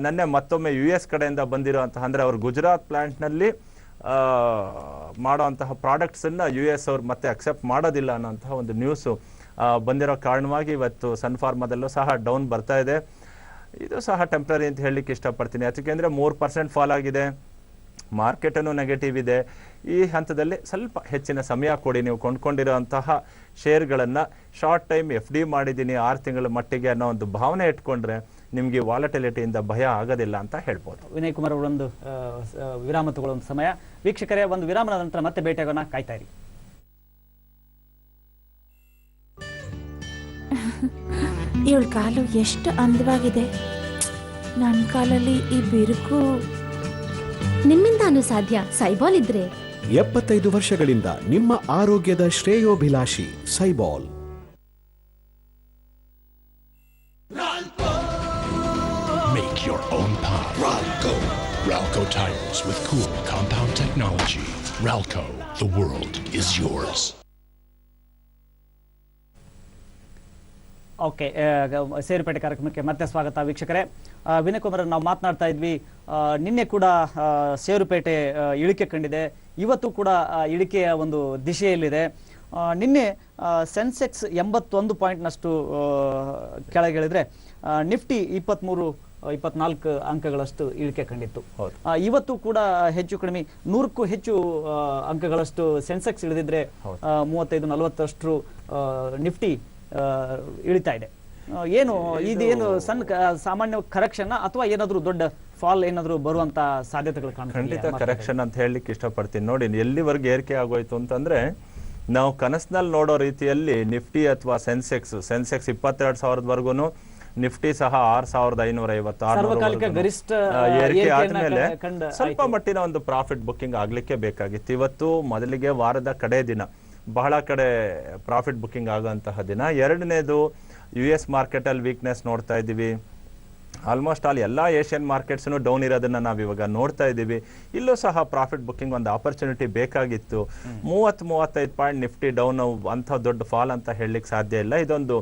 ನೆನ್ನೆ ಮತ್ತೊಮ್ಮೆ US ಕಡೆಯಿಂದ ಬಂದಿರೋಂತಹ, ಅಂದರೆ ಅವರು ಗುಜರಾತ್ ಪ್ಲ್ಯಾಂಟ್ನಲ್ಲಿ ಮಾಡೋಂತಹ ಪ್ರಾಡಕ್ಟ್ಸನ್ನು US ಅವ್ರು ಮತ್ತೆ ಅಕ್ಸೆಪ್ಟ್ ಮಾಡೋದಿಲ್ಲ ಅನ್ನೋಂತಹ ಒಂದು ನ್ಯೂಸು ಬಂದಿರೋ ಕಾರಣವಾಗಿ ಇವತ್ತು ಸನ್ಫಾರ್ಮಾದಲ್ಲೂ ಸಹ ಡೌನ್ ಬರ್ತಾ ಇದೆ. ಇದು ಸಹ ಟೆಂಪ್ರರಿ ಅಂತ ಹೇಳಲಿಕ್ಕೆ ಇಷ್ಟಪಡ್ತೀನಿ. ಯಾಕೆಂದರೆ 3% ಫಾಲ್ ಆಗಿದೆ, ಮಾರ್ಕೆಟನ್ನು ನೆಗೆಟಿವ್ ಇದೆ. ಈ ಹಂತದಲ್ಲಿ ಸ್ವಲ್ಪ ಹೆಚ್ಚಿನ ಸಮಯ ಕೊಡಿ. ನೀವು ಕೊಂಡ್ಕೊಂಡಿರೋಂತಹ ಶೇರ್ಗಳನ್ನು ಶಾರ್ಟ್ ಟೈಮ್ FD ಮಾಡಿದ್ದೀನಿ 6 ತಿಂಗಳ ಮಟ್ಟಿಗೆ ಅನ್ನೋ ಒಂದು ಭಾವನೆ ಇಟ್ಕೊಂಡ್ರೆ ನಿಮಗೆ ವಾಲಟಿಲಿಟಿಯಿಂದ ಭಯ ಆಗೋದಿಲ್ಲ ಅಂತ ಹೇಳ್ಬೋದು. ವಿನಯ್ ಕುಮಾರ್ ಅವರೊಂದು ವಿರಾಮ ತಗೊಳ್ಳುವಂಥ ಸಮಯ. ವೀಕ್ಷಕರೇ, ಒಂದು ವಿರಾಮದ ನಂತರ ಮತ್ತೆ ಭೇಟಿಯಾಗೋಣ, ಕಾಯ್ತಾ ಇರಿ. ಇವಳ ಕಾಲು ಎಷ್ಟು ಅಂದವಾಗಿದೆ. ನನ್ನ ಕಾಲಲ್ಲಿ ಈ ಬಿರುಕು ನಿಮ್ಮಿಂದಾನು ಸಾಧ್ಯ. ಸೈಬಾಲ್ ಇದ್ರೆ 75 ವರ್ಷಗಳಿಂದ ನಿಮ್ಮ ಆರೋಗ್ಯದ ಶ್ರೇಯೋಭಿಲಾಷಿ ಸೈಬಾಲ್. Make your own path. Ralco tires with cool compound technology. Ralco, the world is yours. Okay, ಸೇರುಪೇಟೆ ಕಾರ್ಯಕ್ರಮಕ್ಕೆ ಮತ್ತೆ ಸ್ವಾಗತ ವೀಕ್ಷಕರೇ. ವಿನಯ್ ಕುಮಾರ್, ನಾವು ಮಾತನಾಡ್ತಾ ಇದ್ವಿ, ನಿನ್ನೆ ಕೂಡ ಸೇರುಪೇಟೆ ಇಳಿಕೆ ಕಂಡಿದೆ, ಇವತ್ತು ಕೂಡ ಇಳಿಕೆಯ ಒಂದು ದಿಶೆಯಲ್ಲಿದೆ. ನಿನ್ನೆ ಸೆನ್ಸೆಕ್ಸ್ 81 ಪಾಯಿಂಟ್ನಷ್ಟು ಕೆಳಗಿಳಿದ್ರೆ ನಿಫ್ಟಿ 23-24 ಅಂಕಗಳಷ್ಟು ಇಳಿಕೆ ಕಂಡಿತ್ತು. ಇವತ್ತು ಕೂಡ ಹೆಚ್ಚು ಕಡಿಮೆ 100ಕ್ಕೂ ಹೆಚ್ಚು ಅಂಕಗಳಷ್ಟು ಸೆನ್ಸೆಕ್ಸ್ ಇಳಿದಿದ್ರೆ 35-40 ನಿಫ್ಟಿ ಇಳಿತಾ ಇದೆ. ಏನು ಇದೇನು ಸಾಮಾನ್ಯ ಕರೆಕ್ಷನ್ ಅಥವಾ ಏನಾದ್ರೂ ದೊಡ್ಡ ಫಾಲ್ ಏನಾದ್ರೂ ಬರುವಂತ ಸಾಧ್ಯತೆಗಳು ಕಾಣ್ತದೆ? ಖಂಡಿತ ಕರೆಕ್ಷನ್ ಅಂತ ಹೇಳಲಿಕ್ಕೆ ಇಷ್ಟಪಡ್ತೀನಿ. ನೋಡಿ, ಎಲ್ಲಿವರೆಗೆ ಏರಿಕೆ ಆಗೋಯ್ತು ಅಂತಂದ್ರೆ, ನಾವು ಕನಸಿನಲ್ಲಿ ನೋಡೋ ರೀತಿಯಲ್ಲಿ ನಿಫ್ಟಿ ಅಥವಾ ಸೆನ್ಸೆಕ್ಸ್ 22,000ವರೆಗೂ, ನಿಫ್ಟಿ ಸಹ 6,550 ಗರಿಷ್ಠ ಏರಿಕೆ ಆದ್ಮೇಲೆ ಸ್ವಲ್ಪ ಮಟ್ಟಿನ ಒಂದು ಪ್ರಾಫಿಟ್ ಬುಕ್ಕಿಂಗ್ ಆಗ್ಲಿಕ್ಕೆ ಬೇಕಾಗಿತ್ತು. ಇವತ್ತು ಮೊದಲಿಗೆ ವಾರದ ಕಡೆ ದಿನ, ಬಹಳ ಕಡೆ ಪ್ರಾಫಿಟ್ ಬುಕ್ಕಿಂಗ್ ಆಗುವಂತಹ ದಿನ. ಎರಡನೇದು US ಮಾರ್ಕೆಟಲ್ಲಿ ವೀಕ್ನೆಸ್ ನೋಡ್ತಾ ಇದ್ದೀವಿ. ಆಲ್ಮೋಸ್ಟ್ ಆಲ್ ಎಲ್ಲ ಏಷ್ಯನ್ ಮಾರ್ಕೆಟ್ಸ್ನು ಡೌನ್ ಇರೋದನ್ನ ನಾವು ಇವಾಗ ನೋಡ್ತಾ ಇದ್ದೀವಿ. ಇಲ್ಲೂ ಸಹ ಪ್ರಾಫಿಟ್ ಬುಕ್ಕಿಂಗ್ ಒಂದು ಆಪರ್ಚುನಿಟಿ ಬೇಕಾಗಿತ್ತು. 30-35 ಪಾಯಿಂಟ್ ನಿಫ್ಟಿ ಡೌನ್ ಅಂಥ ದೊಡ್ಡ ಫಾಲ್ ಅಂತ ಹೇಳಲಿಕ್ಕೆ ಸಾಧ್ಯ ಇಲ್ಲ. ಇದೊಂದು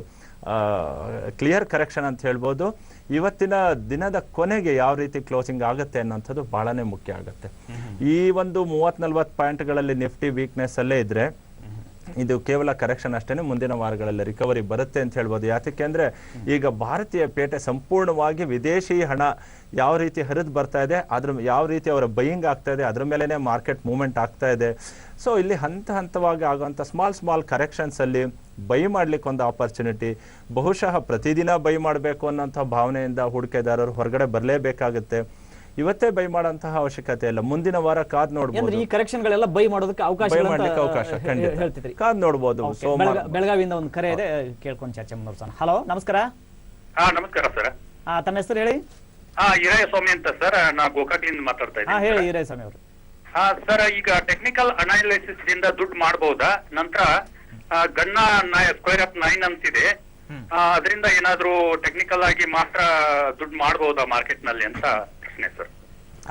ಕ್ಲಿಯರ್ ಕರೆಕ್ಷನ್ ಅಂತ ಹೇಳ್ಬೋದು. ಇವತ್ತಿನ ದಿನದ ಕೊನೆಗೆ ಯಾವ ರೀತಿ ಕ್ಲೋಸಿಂಗ್ ಆಗುತ್ತೆ ಅನ್ನೋಂಥದ್ದು ಬಹಳನೇ ಮುಖ್ಯ ಆಗುತ್ತೆ. ಈ ಒಂದು 30-40 ಪಾಯಿಂಟ್ಗಳಲ್ಲಿ ನಿಫ್ಟಿ ವೀಕ್ನೆಸ್ ಅಲ್ಲೇ ಇದ್ರೆ ಇದು ಕೇವಲ ಕರೆಕ್ಷನ್ ಅಷ್ಟೇನೆ, ಮುಂದಿನ ವಾರಗಳಲ್ಲಿ ರಿಕವರಿ ಬರುತ್ತೆ ಅಂತ ಹೇಳ್ಬೋದು. ಯಾಕೆ ಅಂದರೆ ಈಗ ಭಾರತೀಯ ಪೇಟೆ ಸಂಪೂರ್ಣವಾಗಿ ವಿದೇಶಿ ಹಣ ಯಾವ ರೀತಿ ಹರಿದು ಬರ್ತಾ ಇದೆ, ಅದ್ರ ಯಾವ ರೀತಿ ಅವರ ಬೈಯಿಂಗ್ ಆಗ್ತಾ ಇದೆ, ಅದ್ರ ಮೇಲೇ ಮಾರ್ಕೆಟ್ ಮೂವ್ಮೆಂಟ್ ಆಗ್ತಾ ಇದೆ. ಸೊ ಇಲ್ಲಿ ಹಂತವಾಗಿ ಆಗುವಂಥ ಸ್ಮಾಲ್ ಕರೆಕ್ಷನ್ಸಲ್ಲಿ ಬೈ ಮಾಡ್ಲಿಕ್ಕೆ ಒಂದು ಆಪರ್ಚುನಿಟಿ. ಬಹುಶಃ ಪ್ರತಿದಿನ ಬೈ ಮಾಡಬೇಕು ಅನ್ನೋಂಥ ಭಾವನೆಯಿಂದ ಹೂಡಿಕೆದಾರರು ಹೊರಗಡೆ ಬರಲೇಬೇಕಾಗುತ್ತೆ. ಇವತ್ತೇ ಬೈ ಮಾಡೋಂತಹ ಅವಶ್ಯಕತೆ ಇಲ್ಲ, ಮುಂದಿನ ವಾರ ಕಾದ್ ನೋಡಬಹುದು. ಈ ಕರೆಕ್ಷನ್ ಗಳೆಲ್ಲ ಬೈ ಮಾಡೋದಕ್ಕೆ ಅವಕಾಶ ಹೇಳ್ತಿದ್ರಿ, ಕಾದ್ ನೋಡಬಹುದು. ಬೆಳಗಾವಿಯಿಂದ ಒಂದು ಕರೆ ಇದೆ, ಕೇಳ್ಕೊಂಡು ಚರ್ಚೆ ಮುಂದುವರ್ಸೋಣ. ಹಲೋ, ನಮಸ್ಕಾರ. ನಮಸ್ಕಾರ ಸರ್. ತಮ್ಮ ಹೆಸರು ಹೇಳಿ. ಹಿರಾಯ ಸ್ವಾಮಿ ಅಂತ ಸರ್, ನಾ ಗೋಕಾಕ್ಲಿಂದ ಮಾತಾಡ್ತಾ ಇದ್ದೀನಿ. ಹೇಳಿ ಹಿರಾಯ ಸ್ವಾಮಿ ಅವರು. ಸರ್, ಈಗ ಟೆಕ್ನಿಕಲ್ ಅನಾಲಿಸಿಸ್ ದಿಂದ ದುಡ್ಡು ಮಾಡಬಹುದಾ? ನಂತರ ಗಣ್ಣ ಸ್ಕ್ವೇರ್ ಆಫ್ 9 ಅಂತಿದೆ, ಅದರಿಂದ ಏನಾದ್ರೂ ಟೆಕ್ನಿಕಲ್ ಆಗಿ ಮಾತ್ರ ದುಡ್ಡು ಮಾಡಬಹುದಾ ಮಾರ್ಕೆಟ್ ನಲ್ಲಿ ಅಂತ ಪ್ರಶ್ನೆ ಸರ್.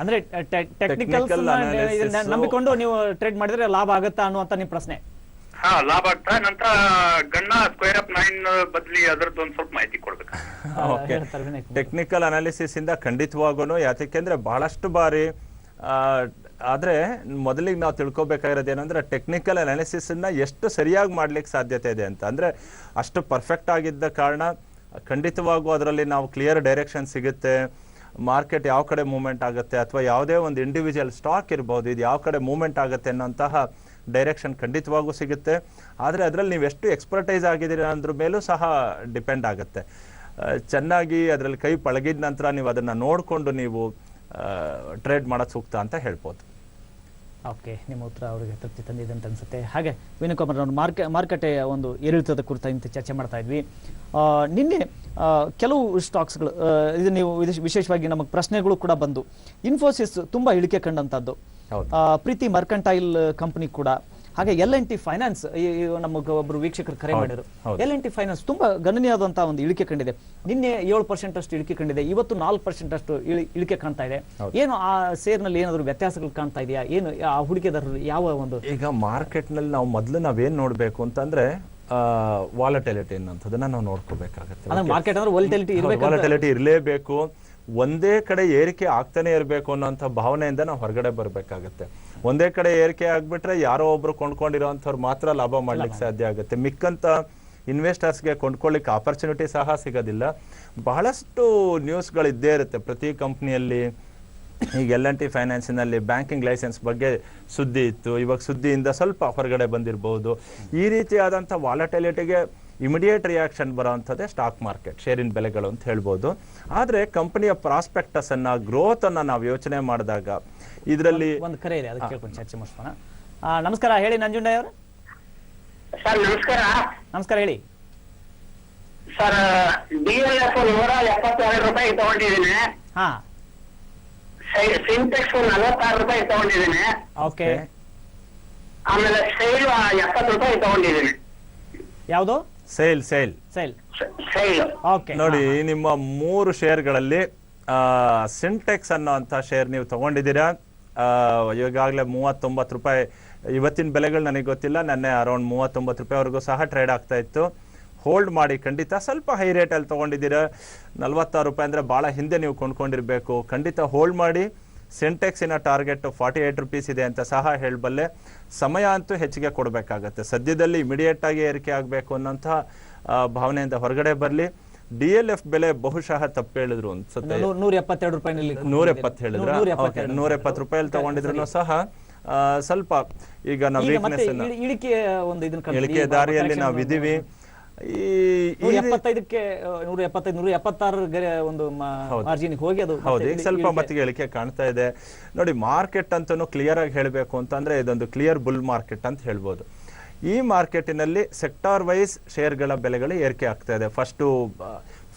ಅಂದ್ರೆ ಟೆಕ್ನಿಕಲ್ಸ್ ನಂಬಿಕೊಂಡು ನೀವು ಟ್ರೇಡ್ ಮಾಡಿದ್ರೆ ಲಾಭ ಆಗುತ್ತಾ ಅನ್ನುವಂತ ನಿಮ್ ಪ್ರಶ್ನೆ. ಹಾ, ಲಾಭ ಆಗ್ತಾ. ನಂತರ ಗಣ್ಣ ಸ್ಕ್ವೇರ್ ಅಪ್ 9 ಬದ್ಲಿ ಅದರದ್ದು ಒಂದ್ ಸ್ವಲ್ಪ ಮಾಹಿತಿ ಕೊಡ್ಬೇಕು. ಟೆಕ್ನಿಕಲ್ ಅನಾಲಿಸಿಸ್ ಇಂದ ಖಂಡಿತವಾಗೂ, ಯಾಕೆಂದ್ರೆ ಬಹಳಷ್ಟು ಬಾರಿ ಆದ್ರೆ ಮೊದಲಿಗೆ ನಾವು ತಿಳ್ಕೊಬೇಕಾಗಿರೋದು ಏನಂದ್ರೆ ಟೆಕ್ನಿಕಲ್ ಅನಾಲಿಸಿಸ್ ಅನ್ನ ಎಷ್ಟು ಸರಿಯಾಗಿ ಮಾಡ್ಲಿಕ್ಕೆ ಸಾಧ್ಯತೆ ಇದೆ ಅಂತ. ಅಂದ್ರೆ ಅಷ್ಟು ಪರ್ಫೆಕ್ಟ್ ಆಗಿದ್ದ ಕಾರಣ ಖಂಡಿತವಾಗೂ ಅದರಲ್ಲಿ ನಾವು ಕ್ಲಿಯರ್ ಡೈರೆಕ್ಷನ್ ಸಿಗುತ್ತೆ. ಮಾರ್ಕೆಟ್ ಯಾವ ಕಡೆ ಮೂವ್ಮೆಂಟ್ ಆಗುತ್ತೆ ಅಥವಾ ಯಾವುದೇ ಒಂದು ಇಂಡಿವಿಜುವಲ್ ಸ್ಟಾಕ್ ಇರ್ಬೋದು, ಇದು ಯಾವ ಕಡೆ ಮೂವ್ಮೆಂಟ್ ಆಗುತ್ತೆ ಅನ್ನೋಂತಹ ಡೈರೆಕ್ಷನ್ ಖಂಡಿತವಾಗೂ ಸಿಗುತ್ತೆ. ಆದರೆ ಅದರಲ್ಲಿ ನೀವು ಎಷ್ಟು ಎಕ್ಸ್ಪರ್ಟೈಸ್ ಆಗಿದ್ದೀರಿ ಅನ್ನೋದ್ರ ಮೇಲೂ ಸಹ ಡಿಪೆಂಡ್ ಆಗುತ್ತೆ. ಚೆನ್ನಾಗಿ ಅದರಲ್ಲಿ ಕೈ ಪಳಗಿದ ನಂತರ ನೀವು ಅದನ್ನು ನೋಡಿಕೊಂಡು ನೀವು ಟ್ರೇಡ್ ಮಾಡೋದು ಸೂಕ್ತ ಅಂತ ಹೇಳ್ಬೋದು. ಓಕೆ, ನಿಮ್ಮ ಉತ್ತರ ಅವರಿಗೆ ತೃಪ್ತಿ ತಂದಿದೆ ಅಂತ ಅನ್ಸುತ್ತೆ. ಹಾಗೆ ವಿನಯಕುಮಾರ್ ಅವರು ಮಾರುಕಟ್ಟೆ ಒಂದು ಏರಿಳಿತದ ಕುರಿತಂತೆ ಚರ್ಚೆ ಮಾಡ್ತಾ ಇದ್ವಿ. ನಿನ್ನೆ ಕೆಲವು ಸ್ಟಾಕ್ಸ್ಗಳು ಇದು ನೀವು ವಿಶೇಷವಾಗಿ ನಮಗೆ ಪ್ರಶ್ನೆಗಳು ಕೂಡ ಬಂದು, ಇನ್ಫೋಸಿಸ್ ತುಂಬಾ ಇಳಿಕೆ ಕಂಡಂತದ್ದು, ಪ್ರೀತಿ ಮರ್ಕಂಟೈಲ್ ಕಂಪನಿ ಕೂಡ, ಹಾಗೆ L&T ಫೈನಾನ್ಸ್ ನಮಗೆ ಒಬ್ಬರು ವೀಕ್ಷಕರು ಕರೆ ಮಾಡಿದ್ರು. L&T ಫೈನಾನ್ಸ್ ತುಂಬಾ ಗಣನೀಯವಾದಂತಹ ಒಂದು ಇಳಿಕೆ ಕಂಡಿದೆ. ನಿನ್ನೆ 7% ಅಷ್ಟು ಇಳಿಕೆ ಕಂಡಿದೆ, ಇವತ್ತು 4% ಅಷ್ಟು ಇಳಿಕೆ ಕಾಣ್ತಾ ಇದೆ. ಏನು ಆ ಸೇರ್ ನಲ್ಲಿ ಏನಾದ್ರು ವ್ಯತ್ಯಾಸಗಳು ಕಾಣ್ತಾ ಇದೆಯಾ? ಏನು ಆ ಹೂಡಿಕೆದಾರರು ಯಾವ ಒಂದು ಈಗ ಮಾರ್ಕೆಟ್ ನಲ್ಲಿ ನಾವು ನಾವೇನ್ ನೋಡ್ಬೇಕು ಅಂತಂದ್ರೆ ವಾಲಟಿಲಿಟಿ ಅನ್ನೋದನ್ನ ನಾವು ನೋಡ್ಕೋಬೇಕಾಗುತ್ತೆ. ಮಾರ್ಕೆಟ್ ಅಂದ್ರೆ ವಾಲಟಿಲಿಟಿ ಇರಲೇಬೇಕು. ಒಂದೇ ಕಡೆ ಏರಿಕೆ ಆಗ್ತಾನೆ ಇರಬೇಕು ಅನ್ನೋಂಥ ಭಾವನೆಯಿಂದ ನಾವು ಹೊರಗಡೆ ಬರಬೇಕಾಗತ್ತೆ. ಒಂದೇ ಕಡೆ ಏರಿಕೆ ಆಗ್ಬಿಟ್ರೆ ಯಾರೋ ಒಬ್ರು ಕೊಂಡ್ಕೊಂಡಿರೋಂಥವ್ರು ಮಾತ್ರ ಲಾಭ ಮಾಡ್ಲಿಕ್ಕೆ ಸಾಧ್ಯ ಆಗುತ್ತೆ. ಮಿಕ್ಕಂತ ಇನ್ವೆಸ್ಟರ್ಸ್ಗೆ ಕೊಂಡ್ಕೊಳ್ಳಿಕ್ಕೆ ಆಪರ್ಚುನಿಟಿ ಸಹ ಸಿಗೋದಿಲ್ಲ. ಬಹಳಷ್ಟು ನ್ಯೂಸ್ಗಳು ಇದ್ದೇ ಇರುತ್ತೆ ಪ್ರತಿ ಕಂಪ್ನಿಯಲ್ಲಿ. ಈಗ L&T ಫೈನಾನ್ಸಿನಲ್ಲಿ ಬ್ಯಾಂಕಿಂಗ್ ಲೈಸೆನ್ಸ್ ಬಗ್ಗೆ ಸುದ್ದಿ ಇತ್ತು, ಇವಾಗ ಸುದ್ದಿಯಿಂದ ಸ್ವಲ್ಪ ಹೊರಗಡೆ ಬಂದಿರಬಹುದು. ಈ ರೀತಿಯಾದಂಥ ವಾಲಟಿಲಿಟಿಗೆ ಇಮಿಡಿಯೇಟ್ ರಿಯಾಕ್ಷನ್ ಬರೋವಂಥದ್ದೇ ಸ್ಟಾಕ್ ಮಾರ್ಕೆಟ್, ಷೇರಿನ ಬೆಲೆಗಳು ಅಂತ ಹೇಳ್ಬೋದು. ಆದರೆ ಕಂಪನಿಯ ಪ್ರಾಸ್ಪೆಕ್ಟಸ್ ಅನ್ನ, ಗ್ರೋತ್ ಅನ್ನ ನಾವು ಯೋಚನೆ ಮಾಡಿದಾಗ ಇದರಲ್ಲಿ ಒಂದು ಕರೆ ಇದೆ, ಅದಕ್ಕೆ ಕೇಳ್ಕೊಂಡು ಚರ್ಚೆ ಮಾಡಿಸೋಣ. ನಮಸ್ಕಾರ, ಹೇಳಿ ನಂಜುಂಡಯ್ಯ ಅವರು. ಸರ್ ನಮಸ್ಕಾರ. ನಮಸ್ಕಾರ, ಹೇಳಿ ಸರ್. DLF 172 ರೂಪಾಯಿ ತಗೊಂಡಿದ್ದೀನಿ. ಹಾ, ಸಿಂಟೆಕ್ಸ್ 46 ರೂಪಾಯಿ ತಗೊಂಡಿದ್ದೀನಿ. ಓಕೆ. ಆಮೇಲೆ ಸೇಲ್ 70 ರೂಪಾಯಿ ತಗೊಂಡಿದ್ದೀನಿ. ಯಾವುದು? ಸೇಲ್. ಓಕೆ. ನೋಡಿ, ನಿಮ್ಮ 3 ಶೇರ್ಗಳಲ್ಲಿ ಸಿಂಟೆಕ್ಸ್ ಅನ್ನೋ ಅಂತ ಶೇರ್ ನೀವು ತಗೊಂಡಿದ್ದೀರಾ. ಈಗಾಗಲೇ 39 ರೂಪಾಯಿ ಇವತ್ತಿನ ಬೆಲೆಗಳು ನನಗೆ ಗೊತ್ತಿಲ್ಲ, ನೆನ್ನೆ ಅರೌಂಡ್ 39 ರೂಪಾಯಿವರೆಗೂ ಸಹ ಟ್ರೇಡ್ ಆಗ್ತಾ ಇತ್ತು. ಹೋಲ್ಡ್ ಮಾಡಿ, ಖಂಡಿತ ಸ್ವಲ್ಪ ಹೈ ರೇಟಲ್ಲಿ ತೊಗೊಂಡಿದ್ದೀರಾ. 46 ರೂಪಾಯಿ ಅಂದರೆ ಭಾಳ ಹಿಂದೆ ನೀವು ಕೊಂಡ್ಕೊಂಡಿರಬೇಕು. ಖಂಡಿತ ಹೋಲ್ಡ್ ಮಾಡಿ. ಸೆಂಟೆಕ್ಸಿನ ಟಾರ್ಗೆಟ್ 48 ರೂಪೀಸ್ ಇದೆ ಅಂತ ಸಹ ಹೇಳಬಲ್ಲೆ. ಸಮಯ ಅಂತೂ ಹೆಚ್ಚಿಗೆ ಕೊಡಬೇಕಾಗತ್ತೆ. ಸದ್ಯದಲ್ಲಿ ಇಮಿಡಿಯೇಟ್ ಆಗಿ ಏರಿಕೆ ಆಗಬೇಕು ಅನ್ನೋಂಥ ಭಾವನೆಯಿಂದ ಹೊರಗಡೆ ಬರಲಿ. DLF ಬೆಲೆ ಬಹುಶಃ ತಪ್ಪು ಹೇಳಿದ್ರು ಅನ್ಸುತ್ತೆ, 172 ರೂಪಾಯಿನಲ್ಲಿ 170 ಹೇಳಿದ್ರ. 170 ರೂಪಾಯಲ್ಲಿ ತಗೊಂಡಿದ್ರು ಸಹ ಸ್ವಲ್ಪ ಈಗ ನಾವು ಇಳಿಕೆ ದಾರಿಯಲ್ಲಿ ನಾವು ಇದೀವಿ. 175ಕ್ಕೆ 175 176 ಒಂದು ಮಾರ್ಜಿನ್ ಹೋಗಿ ಅದು ಹೌದು, ಈಗ ಸ್ವಲ್ಪ ಮಟ್ಟಿಗೆ ಇಳಿಕೆ ಕಾಣ್ತಾ ಇದೆ. ನೋಡಿ, ಮಾರ್ಕೆಟ್ ಅಂತೂ ಕ್ಲಿಯರ್ ಆಗಿ ಹೇಳಬೇಕು ಅಂತಂದ್ರೆ ಇದೊಂದು ಕ್ಲಿಯರ್ ಬುಲ್ ಮಾರ್ಕೆಟ್ ಅಂತ ಹೇಳ್ಬೋದು. ಈ ಮಾರ್ಕೆಟಿನಲ್ಲಿ ಸೆಕ್ಟಾರ್ ವೈಸ್ ಶೇರ್ಗಳ ಬೆಲೆಗಳು ಏರಿಕೆ ಆಗ್ತಾ ಇದೆ. ಫಸ್ಟು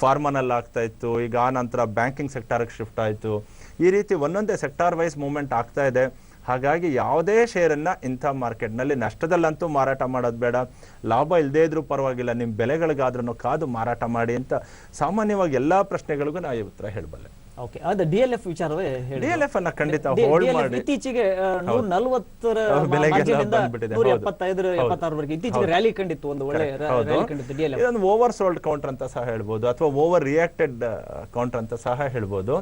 ಫಾರ್ಮನಲ್ಲಿ ಆಗ್ತಾ ಇತ್ತು, ಈಗ ಆ ನಂತರ ಬ್ಯಾಂಕಿಂಗ್ ಸೆಕ್ಟಾರ್ಗೆ ಶಿಫ್ಟ್ ಆಯಿತು. ಈ ರೀತಿ ಒಂದೊಂದೇ ಸೆಕ್ಟಾರ್ ವೈಸ್ ಮೂವ್ಮೆಂಟ್ ಆಗ್ತಾ ಇದೆ. ಹಾಗಾಗಿ ಯಾವುದೇ ಶೇರನ್ನು ಇಂಥ ಮಾರ್ಕೆಟ್ನಲ್ಲಿ ನಷ್ಟದಲ್ಲಂತೂ ಮಾರಾಟ ಮಾಡೋದು ಬೇಡ. ಲಾಭ ಇಲ್ಲದೇ ಇದ್ರೂ ಪರವಾಗಿಲ್ಲ, ನಿಮ್ಮ ಬೆಲೆಗಳಿಗಾದ್ರೂ ಕಾದು ಮಾರಾಟ ಮಾಡಿ ಅಂತ ಸಾಮಾನ್ಯವಾಗಿ ಎಲ್ಲ ಪ್ರಶ್ನೆಗಳಿಗೂ ನಾವು ಉತ್ತರ ಹೇಳಬಲ್ಲೆ. ಓಕೆ, ಅದು DLF ವಿಚಾರವೇ ಹೇಳಿ. DLF ಅನ್ನ ಖಂಡಿತ ಹೋಲ್ಡ್ ಮಾಡಿ. ಇತ್ತೀಚೆಗೆ 140 ಮಾರ್ಜಿನ್ನಿಂದ 175 76 ವರೆಗೆ ಇತ್ತೀಚೆಗೆ ರ್ಯಾಲಿ ಕಂಡಿತ್ತು, ಒಂದು ಒಳ್ಳೆ ರ್ಯಾಲಿ ಕಂಡಿತ್ತು DLF. ಇದೊಂದು ಓವರ್ ಸೋಲ್ಡ್ ಕೌಂಟರ್ ಅಂತ ಸಹ ಹೇಳ್ಬೋದು, ಅಥವಾ ಓವರ್ ರಿಯಾಕ್ಟೆಡ್ ಕೌಂಟರ್ ಅಂತ ಸಹ ಹೇಳ್ಬೋದು.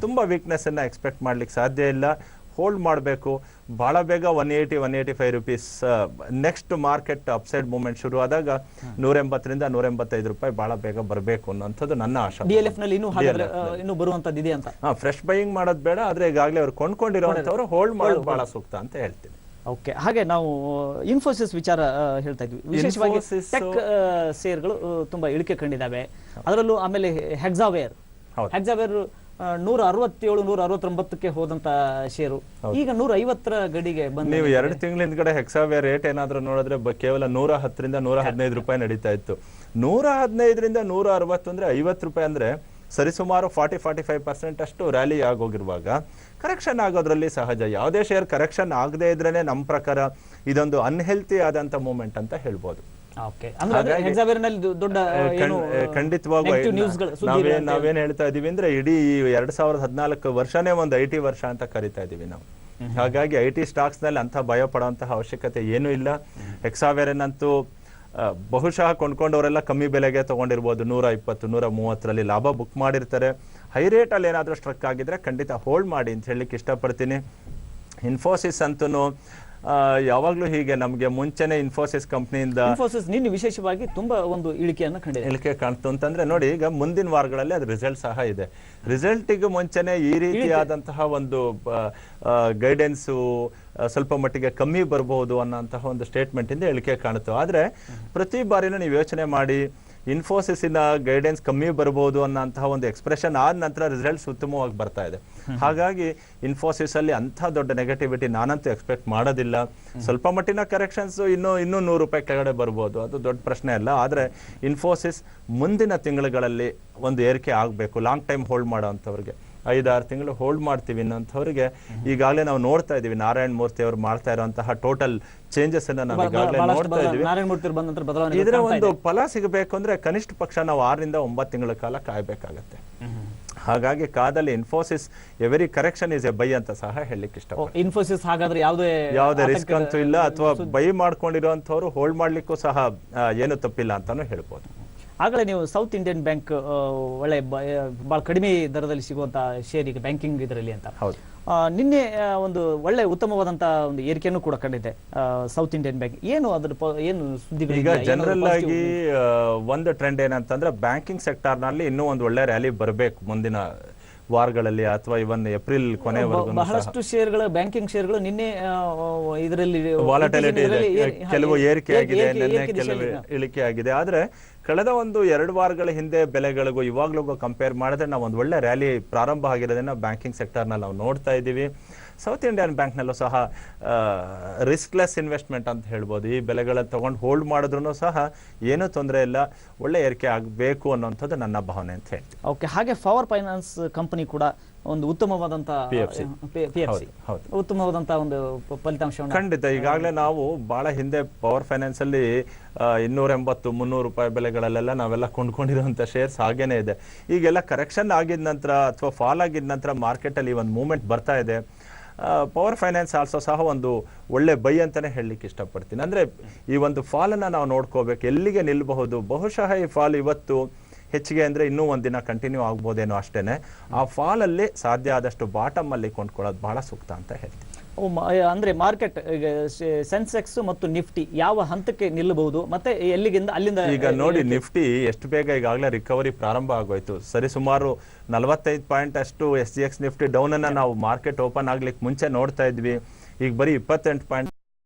ತುಂಬಾ ವೀಕ್ನೆಸ್ ಅನ್ನ ಎಕ್ಸ್ಪೆಕ್ಟ್ ಮಾಡ್ಲಿಕ್ಕೆ ಸಾಧ್ಯ ಇಲ್ಲ. ಹೋಲ್ಡ್ ಮಾಡಬೇಕು. ಬಹಳ ಬೇಗ 180-185 rupees next market upside movement ಶುರು ಆದಾಗ 180ರಿಂದ 185 ರೂಪಾಯಿ ಬಹಳ ಬೇಗ ಬರಬೇಕು ಅನ್ನೋಂಥದ್ದು ನನ್ನ ಆಶಾ. DLF ನಲ್ಲಿ ಇನ್ನೂ ಬರುವಂತದ್ದು ಇದೆ ಅಂತ. ಫ್ರೆಶ್ ಬೈಯಿಂಗ್ ಮಾಡೋದು ಬೇಡ, ಆದ್ರೆ ಈಗಾಗಲೇ ಅವ್ರು ಕೊಂಡ್ಕೊಂಡಿರೋಂಥವ್ರು ಹೋಲ್ಡ್ ಮಾಡೋದು ಬಹಳ ಸೂಕ್ತ ಅಂತ ಹೇಳ್ತೀನಿ. ಓಕೆ, ಹಾಗೆ ನಾವು ಇನ್ಫೋಸಿಸ್ ವಿಚಾರ ಹೇಳ್ತಾ ಇದ್ವಿ. ವಿಶೇಷವಾಗಿ ಟೆಕ್ ಶೇರ್ಗಳು ತುಂಬಾ ಇಳಿಕೆ ಕಂಡಿದ್ದಾವೆ. ಅದರಲ್ಲೂ ಆಮೇಲೆ ಹೆಕ್ಸಾವೇರ್ 167-169ಕ್ಕೆ ಹೋದಂತ ಶೇರು ಈಗ 150ರ ಗಡಿಗೆ ಬಂದ. ನೀವು 2 ತಿಂಗಳ ಹಿಂದ್ಗಡೆ ಹೆಕ್ಸಾವೇರ್ ರೇಟ್ ಏನಾದ್ರೂ ನೋಡಿದ್ರೆ ಕೇವಲ 110ರಿಂದ 115 ರೂಪಾಯಿ ನಡೀತಾ ಇತ್ತು. 115ರಿಂದ 160 ಅಂದ್ರೆ 50 ರೂಪಾಯಿ ಅಂದ್ರೆ ಸರಿಸುಮಾರು 40-45% ಅಷ್ಟು ರ್ಯಾಲಿ ಆಗೋಗಿರುವಾಗ ಕರೆಕ್ಷನ್ ಆಗೋದ್ರಲ್ಲಿ ಸಹಜ. ಯಾವುದೇ ಶೇರ್ ಕರೆಕ್ಷನ್ ಆಗದೆ ಇದ್ರೇನೆ ನಮ್ಮ ಪ್ರಕಾರ ಇದೊಂದು ಅನ್ಹೆಲ್ತಿ ಆದಂತ ಮೂವ್ಮೆಂಟ್ ಅಂತ ಹೇಳ್ಬೋದು. ಓಕೆ, ಅಂದ್ರೆ ಹೆಕ್ಸಾವೇರ್ನಲ್ಲಿ ದೊಡ್ಡ ಖಂಡಿತವಾಗೂ ನಾವೇನ್ ಹೇಳ್ತಾ ಇದೀವಿ ಅಂದ್ರೆ ಇಡೀ 2014 ವರ್ಷನೇ ಒಂದು IT ವರ್ಷ ಅಂತ ಕರಿತಾ ಇದೀವಿ ನಾವು. ಹಾಗಾಗಿ IT ಸ್ಟಾಕ್ಸ್ ನಲ್ಲಿ ಅಂತ ಭಯ ಪಡುವಂತಹ ಅವಶ್ಯಕತೆ ಏನೂ ಇಲ್ಲ. ಹೆಕ್ಸಾವೇರನ್ ಅಂತೂ ಬಹುಶಃ ಕೊಂಡ್ಕೊಂಡವರೆಲ್ಲ ಕಮ್ಮಿ ಬೆಲೆಗೆ ತಗೊಂಡಿರ್ಬೋದು, 120, 130ರಲ್ಲಿ ಲಾಭ ಬುಕ್ ಮಾಡಿರ್ತಾರೆ. ಹೈ ರೇಟ್ ಅಲ್ಲಿ ಏನಾದ್ರೂ ಸ್ಟ್ರಕ್ ಆಗಿದ್ರೆ ಖಂಡಿತ ಹೋಲ್ಡ್ ಮಾಡಿ ಅಂತ ಹೇಳಲಿಕ್ಕೆ ಇಷ್ಟಪಡ್ತೀನಿ. ಇನ್ಫೋಸಿಸ್ ಅಂತೂ ಯಾವಾಗ್ಲೂ ಹೀಗೆ ನಮ್ಗೆ ಮುಂಚೆನೆ ಇನ್ಫೋಸಿಸ್ ಕಂಪ್ನಿಯಿಂದ ನಿನ್ನೆ ವಿಶೇಷವಾಗಿ ತುಂಬಾ ಒಂದು ಇಳಿಕೆ ಕಾಣ್ತು ಅಂತಂದ್ರೆ ನೋಡಿ, ಈಗ ಮುಂದಿನ ವಾರಗಳಲ್ಲಿ ಅದು ರಿಸಲ್ಟ್ ಸಹ ಇದೆ. ರಿಸಲ್ಟಿಗೆ ಮುಂಚೆನೆ ಈ ರೀತಿಯಾದಂತಹ ಒಂದು ಗೈಡೆನ್ಸು ಸ್ವಲ್ಪ ಮಟ್ಟಿಗೆ ಕಮ್ಮಿ ಬರಬಹುದು ಅನ್ನೋಂತಹ ಒಂದು ಸ್ಟೇಟ್ಮೆಂಟ್ ಇಂದ ಇಳಿಕೆ ಕಾಣುತ್ತೆ. ಆದ್ರೆ ಪ್ರತಿ ಬಾರಿನೂ ನೀವು ಯೋಚನೆ ಮಾಡಿ, ಇನ್ಫೋಸಿಸ್ನ ಗೈಡೆನ್ಸ್ ಕಮ್ಮಿ ಬರಬಹುದು ಅನ್ನೋಂತಹ ಒಂದು ಎಕ್ಸ್ಪ್ರೆಷನ್ ಆದ ನಂತರ ರಿಸಲ್ಟ್ಸ್ ಉತ್ತಮವಾಗಿ ಬರ್ತಾ ಇದೆ. ಹಾಗಾಗಿ ಇನ್ಫೋಸಿಸ್ ಅಲ್ಲಿ ಅಂಥ ದೊಡ್ಡ ನೆಗೆಟಿವಿಟಿ ನಾನಂತೂ ಎಕ್ಸ್ಪೆಕ್ಟ್ ಮಾಡೋದಿಲ್ಲ. ಸ್ವಲ್ಪ ಮಟ್ಟಿನ ಕರೆಕ್ಷನ್ಸ್ ಇನ್ನೂ $100 ಕೆಳಗಡೆ ಬರ್ಬೋದು, ಅದು ದೊಡ್ಡ ಪ್ರಶ್ನೆ ಅಲ್ಲ. ಆದರೆ ಇನ್ಫೋಸಿಸ್ ಮುಂದಿನ ತಿಂಗಳುಗಳಲ್ಲಿ ಒಂದು ಏರಿಕೆ ಆಗಬೇಕು. ಲಾಂಗ್ ಟೈಮ್ ಹೋಲ್ಡ್ ಮಾಡೋ ಅಂಥವ್ರಿಗೆ, 5-6 ತಿಂಗಳು ಹೋಲ್ಡ್ ಮಾಡ್ತೀವಿ ಅನ್ನೋಂಥವ್ರಿಗೆ ಈಗಾಗಲೇ ನಾವು ನೋಡ್ತಾ ಇದೀವಿ. ನಾರಾಯಣ ಮೂರ್ತಿ ಅವರು ಮಾಡ್ತಾ ಇರುವಂತಹ ಟೋಟಲ್ ಚೇಂಜಸ್ ಅನ್ನ ನಾವು ಈಗಾಗಲೇ ನೋಡ್ತಾ ಇದೀವಿ. ಇದರ ಒಂದು ಫಲ ಸಿಗಬೇಕು ಅಂದ್ರೆ ಕನಿಷ್ಠ ಪಕ್ಷ ನಾವು 6 ರಿಂದ 9 ತಿಂಗಳ ಕಾಲ ಕಾಯಬೇಕಾಗತ್ತೆ. ಹಾಗಾಗಿ ಕಾದಲ್ಲಿ Infosys every correction is a buy ಅಂತ ಸಹ ಹೇಳಲಿಕ್ಕೆ ಇಷ್ಟ. ಇನ್ಫೋಸಿಸ್ ಹಾಗಾದ್ರೆ ಯಾವುದೇ ರಿಸ್ಕ್ ಅಂತೂ ಇಲ್ಲ, ಅಥವಾ ಬೈ ಮಾಡ್ಕೊಂಡಿರುವಂತವ್ರು ಹೋಲ್ಡ್ ಮಾಡ್ಲಿಕ್ಕೂ ಸಹ ಏನು ತಪ್ಪಿಲ್ಲ ಅಂತಾನು ಹೇಳ್ಬೋದು. ಆಗಲೇ ನೀವು ಸೌತ್ ಇಂಡಿಯನ್ ಬ್ಯಾಂಕ್ ಒಳ್ಳೆ ಬಹಳ ಕಡಿಮೆ ದರದಲ್ಲಿ ಸಿಗುವಂತ ಶೇರ್ ಈಗ ಬ್ಯಾಂಕಿಂಗ್ ಇದರಲ್ಲಿ ಅಂತ. ನಿನ್ನೆ ಒಂದು ಒಳ್ಳೆ ಉತ್ತಮವಾದಂತ ಒಂದು ಏರಿಕೆಯನ್ನು ಕೂಡ ಕಂಡಿದೆ ಸೌತ್ ಇಂಡಿಯನ್ ಬ್ಯಾಂಕ್. ಏನು ಅದ್ರ ಏನು ಸುದ್ದಿ? ಈಗ ಜನರಲ್ ಆಗಿ ಒಂದು ಟ್ರೆಂಡ್ ಏನಂತಂದ್ರೆ ಬ್ಯಾಂಕಿಂಗ್ ಸೆಕ್ಟರ್ ನಲ್ಲಿ ಇನ್ನೂ ಒಂದು ಒಳ್ಳೆ ರ್ಯಾಲಿ ಬರಬೇಕು ಮುಂದಿನ ವಾರಗಳಲ್ಲಿ ಅಥವಾ ಇವನ್ ಏಪ್ರಿಲ್ ಕೊನೆವರೆಗೂ. ಬಹಳಷ್ಟು ಶೇರ್ಗಳು, ಬ್ಯಾಂಕಿಂಗ್ ಶೇರ್ಗಳು ನಿನ್ನೆ ಇದರಲ್ಲಿ ವಾಲಟಿಲಿಟಿ ಇದೆ, ಕೆಲವು ಏರಿಕೆ ಆಗಿದೆ, ನಿನ್ನೆ ಕೆಲವು ಇಳಿಕೆ ಆಗಿದೆ. ಆದ್ರೆ ಕಳೆದ 1-2 ವಾರಗಳ ಹಿಂದೆ ಬೆಲೆಗಳಿಗೂ ಇವಾಗ್ಲಿಗೂ ಕಂಪೇರ್ ಮಾಡಿದ್ರೆ ನಾವು ಒಂದು ಒಳ್ಳೆ ರ್ಯಾಲಿ ಪ್ರಾರಂಭ ಆಗಿರೋದನ್ನ ಬ್ಯಾಂಕಿಂಗ್ ಸೆಕ್ಟರ್ನಲ್ಲಿ ನಾವು ನೋಡ್ತಾ ಇದ್ದೀವಿ. ಸೌತ್ ಇಂಡಿಯನ್ ಬ್ಯಾಂಕ್ನಲ್ಲೂ ಸಹ ರಿಸ್ಕ್ಲೆಸ್ ಇನ್ವೆಸ್ಟ್ಮೆಂಟ್ ಅಂತ ಹೇಳ್ಬೋದು. ಈ ಬೆಲೆಗಳನ್ನು ತಗೊಂಡು ಹೋಲ್ಡ್ ಮಾಡಿದ್ರು ಸಹ ಏನೂ ತೊಂದರೆ ಇಲ್ಲ, ಒಳ್ಳೆ ಏರಿಕೆ ಆಗಬೇಕು ಅನ್ನೋಂಥದ್ದು ನನ್ನ ಭಾವನೆ ಅಂತ ಹೇಳಿ. ಓಕೆ, ಹಾಗೆ ಪವರ್ ಫೈನಾನ್ಸ್ ಕಂಪನಿ ಕೂಡ ಒಂದು ಉತ್ತಮವಾದಂತ ಉತ್ತಮವಾದಂತ ಒಂದು ಫಲಿತಾಂಶವನ್ನು ಖಂಡಿತ. ಈಗಾಗಲೇ ನಾವು ಬಹಳ ಹಿಂದೆ ಪವರ್ ಫೈನಾನ್ಸ್ ಅಲ್ಲಿ 280-300 ಬೆಲೆಗಳಲ್ಲೆಲ್ಲ ನಾವೆಲ್ಲ ಕೊಂಡ್ಕೊಂಡಿರುವಂತ ಶೇರ್ಸ್ ಹಾಗೇನೆ ಇದೆ. ಈಗೆಲ್ಲ ಕರೆಕ್ಷನ್ ಆಗಿದ ನಂತರ ಅಥವಾ ಫಾಲ್ ಆಗಿದ ನಂತರ ಮಾರ್ಕೆಟ್ ಅಲ್ಲಿ ಒಂದು ಮೂವ್ಮೆಂಟ್ ಬರ್ತಾ ಇದೆ. ಪವರ್ ಫೈನಾನ್ಸ್ ಆಲ್ಸೋ ಸಹ ಒಂದು ಒಳ್ಳೆ ಬೈ ಅಂತಾನೆ ಹೇಳಲಿಕ್ಕೆ ಇಷ್ಟಪಡ್ತೀನಿ. ಅಂದ್ರೆ ಈ ಒಂದು ಫಾಲ್ ಅನ್ನ ನಾವು ನೋಡ್ಕೋಬೇಕು, ಎಲ್ಲಿಗೆ ನಿಲ್ಲಬಹುದು. ಬಹುಶಃ ಈ ಫಾಲ್ ಇವತ್ತು ಹೆಚ್ಚಿಗೆ ಅಂದ್ರೆ ಇನ್ನೂ ಒಂದಿನ ಕಂಟಿನ್ಯೂ ಆಗ್ಬೋದೇನೋ ಅಷ್ಟೇನೆ. ಆ ಫಾಲ್ ಅಲ್ಲಿ ಸಾಧ್ಯ ಆದಷ್ಟು ಬಾಟಮ್ ಅಲ್ಲಿ ಕೊಂಡ್ಕೊಳ್ಳೋದು ಬಹಳ ಸೂಕ್ತ ಅಂತ ಹೇಳ್ತೀನಿ. ಅಂದ್ರೆ ಮಾರ್ಕೆಟ್ ಈಗ ಸೆನ್ಸೆಕ್ಸ್ ಮತ್ತು ನಿಫ್ಟಿ ಯಾವ ಹಂತಕ್ಕೆ ನಿಲ್ಲಬಹುದು ಮತ್ತೆ ಎಲ್ಲಿಗಿಂದ ಅಲ್ಲಿಂದ? ಈಗ ನೋಡಿ, ನಿಫ್ಟಿ ಎಷ್ಟು ಬೇಗ ಈಗಾಗಲೇ ರಿಕವರಿ ಪ್ರಾರಂಭ ಆಗೋಯ್ತು. ಸರಿ ಸುಮಾರು 45 ಪಾಯಿಂಟ್ ಅಷ್ಟು SGX ನಿಫ್ಟಿ ಡೌನ್ ಅನ್ನ ನಾವು ಮಾರ್ಕೆಟ್ ಓಪನ್ ಆಗ್ಲಿಕ್ಕೆ ಮುಂಚೆ ನೋಡ್ತಾ ಇದ್ವಿ. ಈಗ ಬರೀ 28 ಪಾಯಿಂಟ್